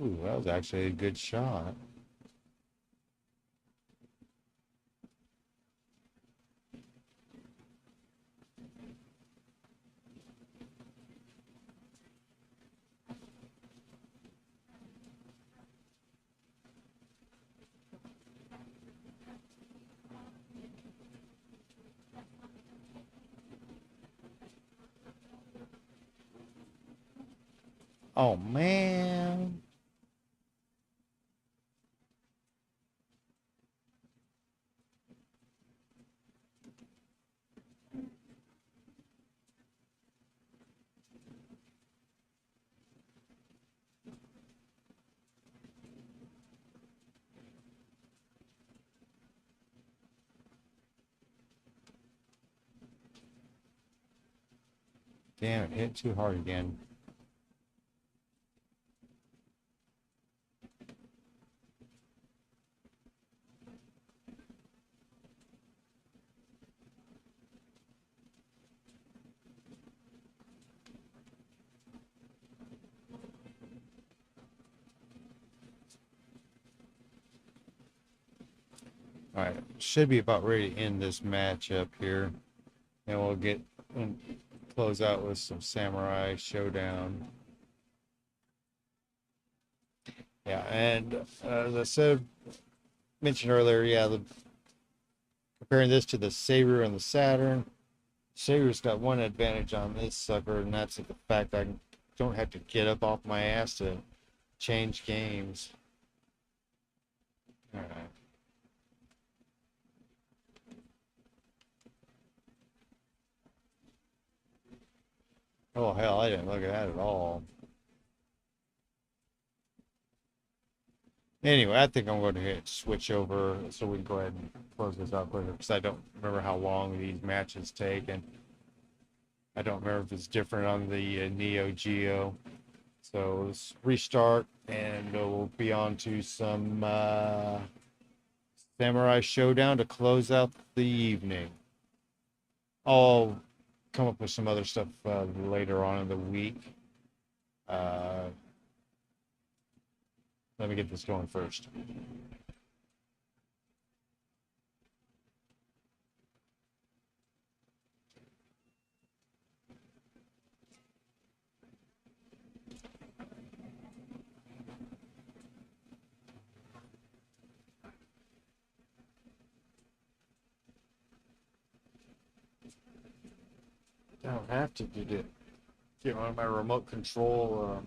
Ooh, that was actually a good shot. Oh man. Damn, it hit too hard again. All right, should be about ready to end this match up here, and we'll get and close out with some Samurai Showdown. Yeah, and as I mentioned earlier, yeah, comparing this to the Saber and the Saturn, Saber's got one advantage on this sucker, and that's the fact I don't have to get up off my ass to change games. All right. Oh hell, I didn't look at that at all. Anyway, I think I'm going to hit switch over so we can go ahead and close this out quicker because I don't remember how long these matches take, and I don't remember if it's different on the Neo Geo. So let's restart, and we'll be on to some Samurai Showdown to close out the evening. I'll come up with some other stuff later on in the week. Let me get this going first. I don't have to get one of my remote control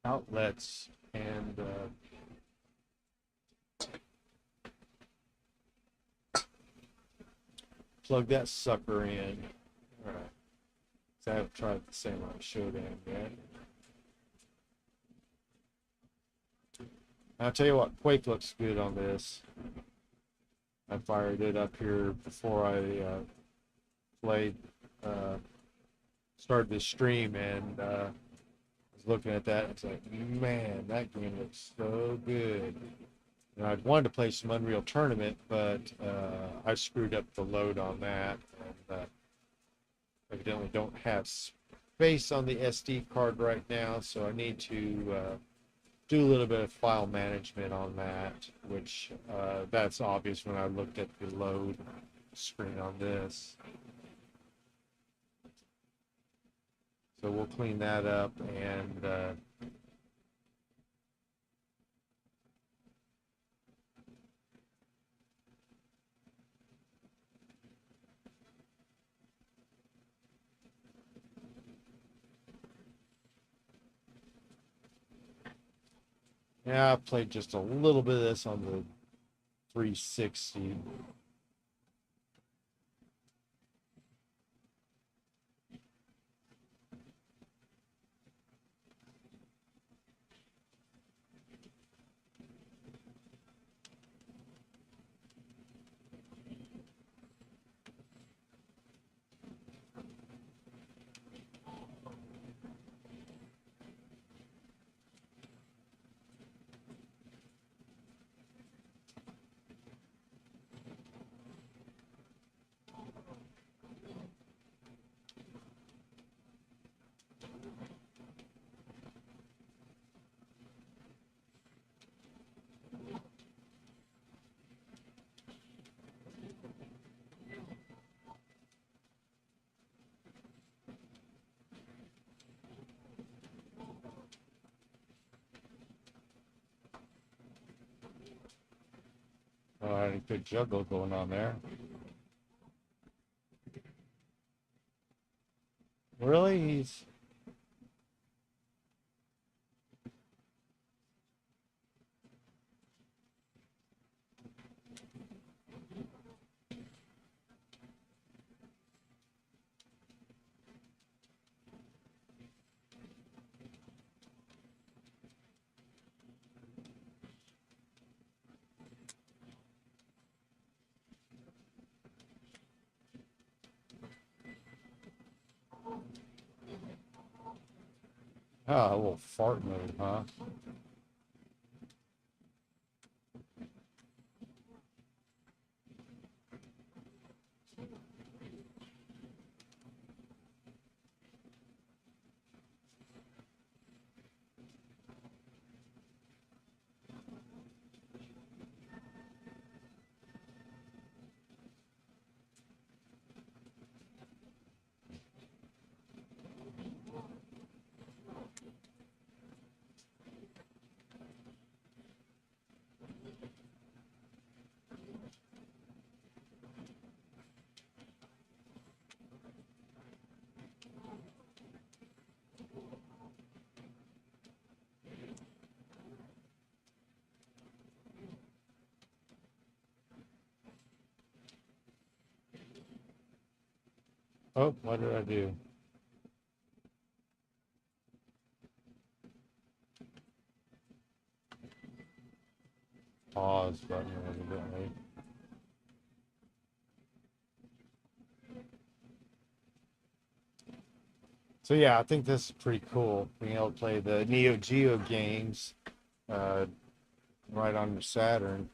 outlets and plug that sucker in. All right. So I haven't tried the same on Showdown yet. I'll tell you what, Quake looks good on this. I fired it up here before I played, started this stream, and was looking at that. And it's like, man, that game looks so good. And I wanted to play some Unreal Tournament, but I screwed up the load on that, and evidently don't have space on the SD card right now, so I need to do a little bit of file management on that, which that's obvious when I looked at the load screen on this. So we'll clean that up, and yeah, I played just a little bit of this on the 360. A good juggle going on there. Really? He's... Ah, a little fart move, huh? Oh, what did I do? Pause button evidently. So yeah, I think this is pretty cool. Being able to play the Neo Geo games uh, right on the Saturn.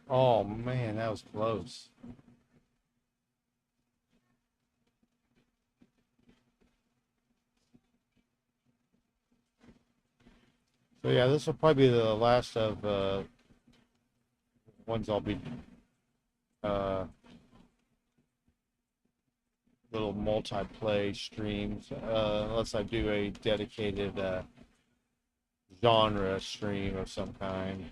Oh man, that was close. So yeah, this will probably be the last of ones I'll be uh, little multi-play streams, unless I do a dedicated genre stream of some kind.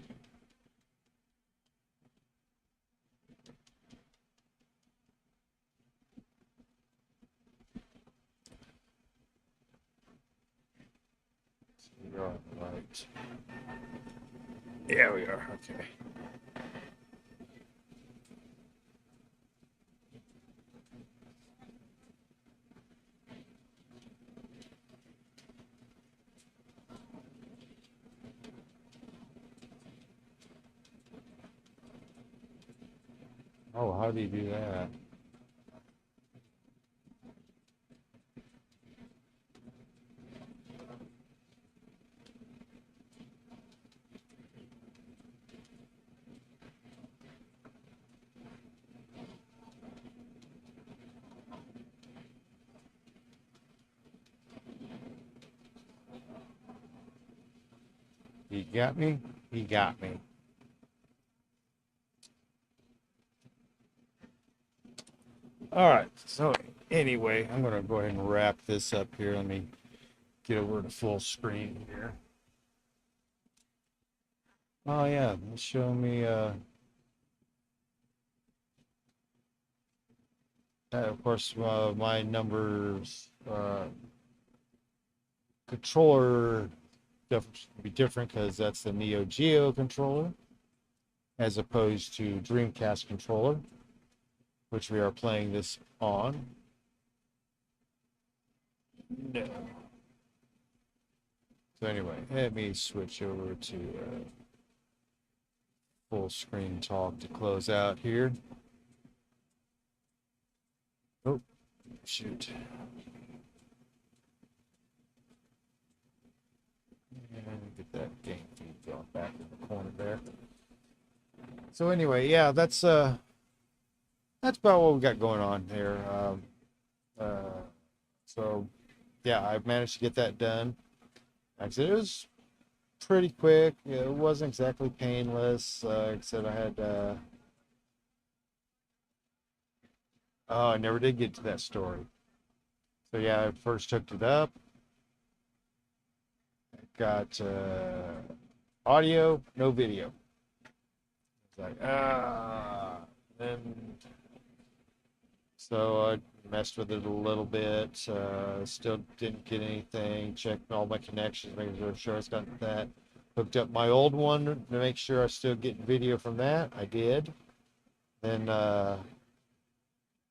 You're all right. Yeah, we are. Okay. Oh, how do you do that? He got me. He got me. All right. So anyway, I'm going to go ahead and wrap this up here. Let me get over to full screen here. Oh yeah, show me. Of course, my numbers controller be different because that's the Neo Geo controller as opposed to Dreamcast controller, which we are playing this on. No. So anyway, let me switch over to full screen talk to close out here. Oh, shoot. And get that game feed going back in the corner there. So anyway, yeah, that's about what we got going on here. So yeah, I managed to get that done. Like I said, it was pretty quick. It wasn't exactly painless. Like I said, I had. Oh, I never did get to that story. So yeah, I first hooked it up. Got audio, no video. It's like then so I messed with it a little bit. Still didn't get anything. Checked all my connections, making sure I got that. Hooked up my old one to make sure I still get video from that. I did. Then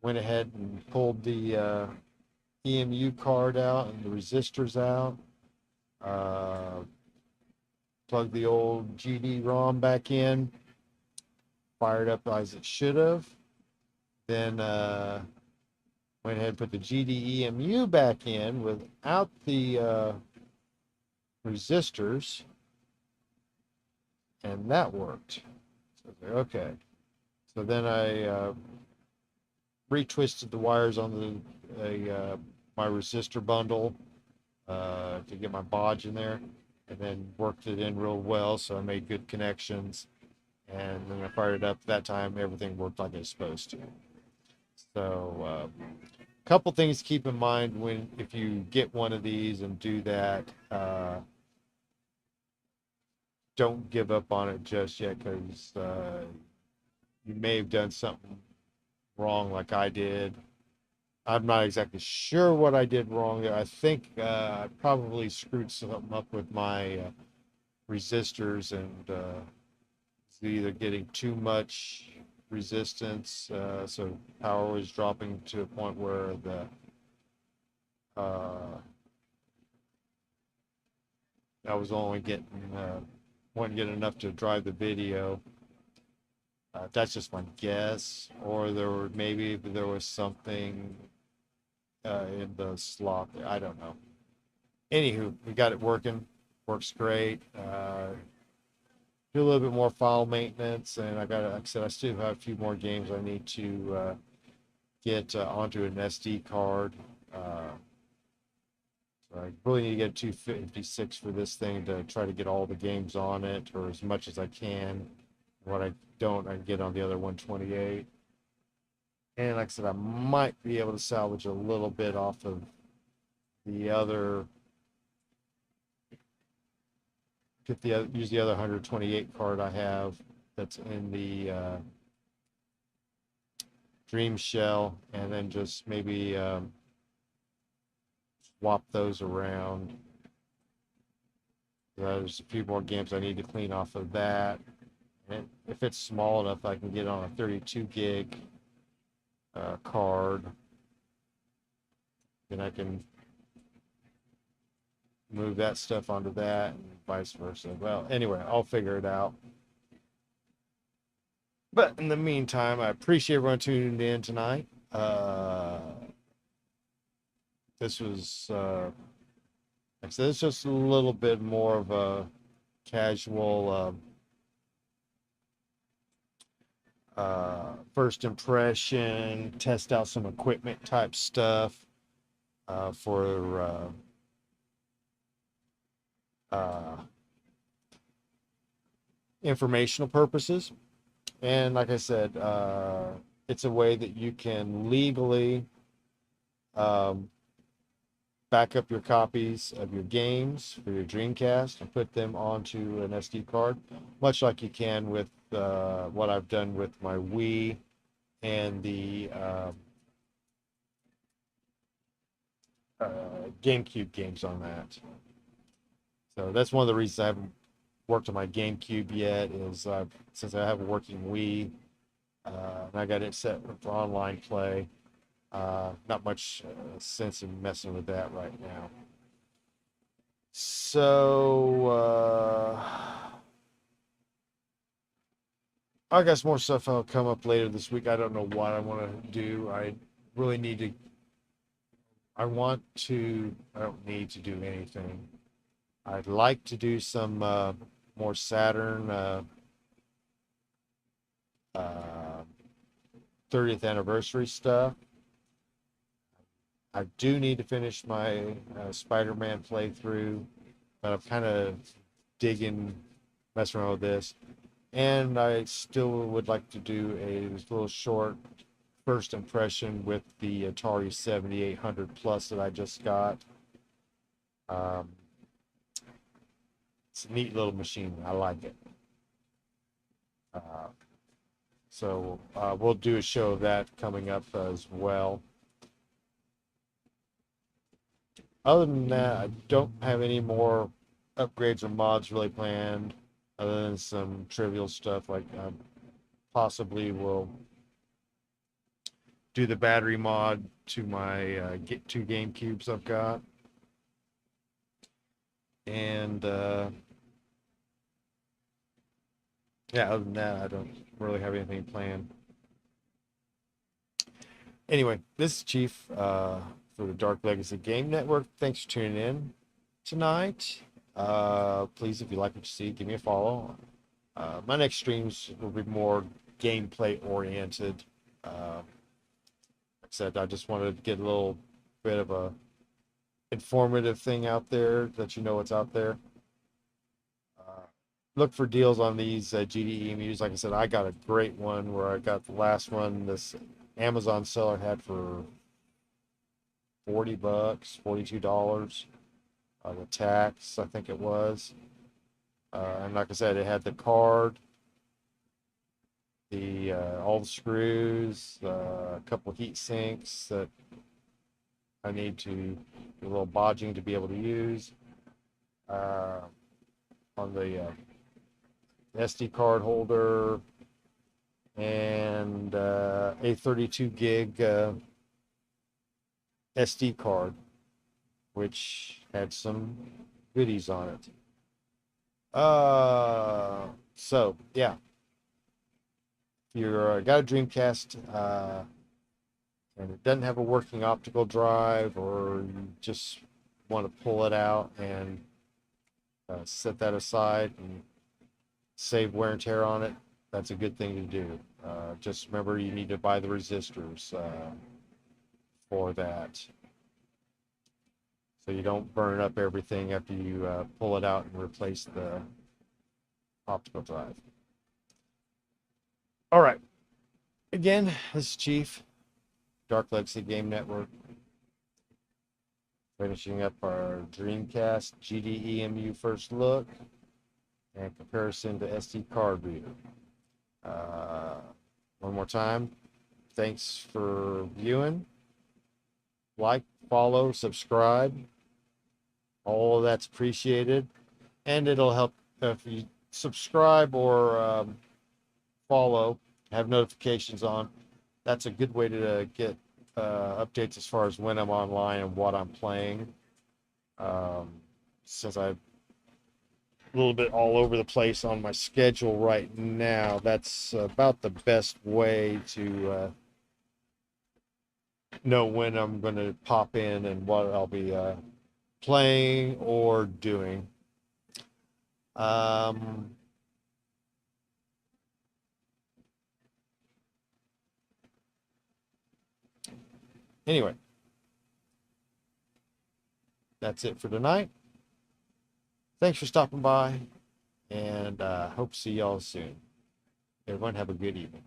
went ahead and pulled the EMU card out and the resistors out. Plugged the old GD-ROM back in. Fired up as it should have. Then went ahead and put the GDEMU back in without the resistors, and that worked. So okay. So then I retwisted the wires on my resistor bundle to get my bodge in there, and then worked it in real well. So I made good connections, and then I fired it up. That time, everything worked like it was supposed to. So, a couple things to keep in mind if you get one of these and do that. Don't give up on it just yet, because you may have done something wrong like I did. I'm not exactly sure what I did wrong there. I think I probably screwed something up with my resistors, and either getting too much resistance, so power was dropping to a point where I was only getting wasn't getting enough to drive the video. That's just my guess, or maybe there was something in the slot there. I don't know. Anywho, we got it working. Works great. Do a little bit more file maintenance, and like I said, I still have a few more games I need to get onto an SD card. So I really need to get a 256 for this thing to try to get all the games on it, or as much as I can. What I don't, I can get on the other 128. And like I said, I might be able to salvage a little bit off of the other, use the other 128 card I have that's in the Dreamshell, and then just maybe swap those around. There's a few more games I need to clean off of that. And if it's small enough, I can get on a 32 gig card. Then I can move that stuff onto that, and vice versa. Well, anyway, I'll figure it out. But in the meantime, I appreciate everyone tuning in tonight. This was, like I said, it's just a little bit more of a casual first impression, test out some equipment type stuff for informational purposes. And like I said, it's a way that you can legally um, back up your copies of your games for your Dreamcast and put them onto an SD card, much like you can with what I've done with my Wii and the GameCube games on that. So that's one of the reasons I haven't worked on my GameCube yet is since I have a working Wii and I got it set for online play. Not much sense in messing with that right now. So I got some more stuff that'll come up later this week. I don't know what I want to do. I really need to. I want to. I don't need to do anything. I'd like to do some more Saturn 30th anniversary stuff. I do need to finish my Spider-Man playthrough, but I'm kind of digging, messing around with this. And I still would like to do a little short first impression with the Atari 7800 Plus that I just got. It's a neat little machine. I like it. So we'll do a show of that coming up as well. Other than that, I don't have any more upgrades or mods really planned, other than some trivial stuff like possibly will do the battery mod to my two GameCubes I've got. And yeah, other than that, I don't really have anything planned. Anyway, this is Chief for the Dark Legacy Game Network. Thanks for tuning in tonight. Please, if you like what you see, give me a follow. My next streams will be more gameplay oriented. Like I said, I just wanted to get a little bit of a informative thing out there, that you know what's out there. Look for deals on these GDEMUs. Like I said, I got a great one where I got the last one this Amazon seller had for $40, $42 with tax, I think it was. And like I said, it had the card, the all the screws, a couple heat sinks that I need to do a little bodging to be able to use. On the SD card holder and a 32 gig SD card, which had some goodies on it. So yeah, if you're got a Dreamcast and it doesn't have a working optical drive, or you just want to pull it out and set that aside and save wear and tear on it, that's a good thing to do. Just remember, you need to buy the resistors for that, so you don't burn up everything after you pull it out and replace the optical drive. All right. Again, this is Chief, Dark Legacy Game Network, finishing up our Dreamcast GDEMU first look and comparison to SD card reader. One more time, thanks for viewing. Like, follow, subscribe. All of that's appreciated. And it'll help if you subscribe or follow, have notifications on. That's a good way to get updates as far as when I'm online and what I'm playing. Since I'm a little bit all over the place on my schedule right now, that's about the best way to know when I'm going to pop in and what I'll be playing or doing. Anyway, that's it for tonight. Thanks for stopping by, and hope to see y'all soon. Everyone have a good evening.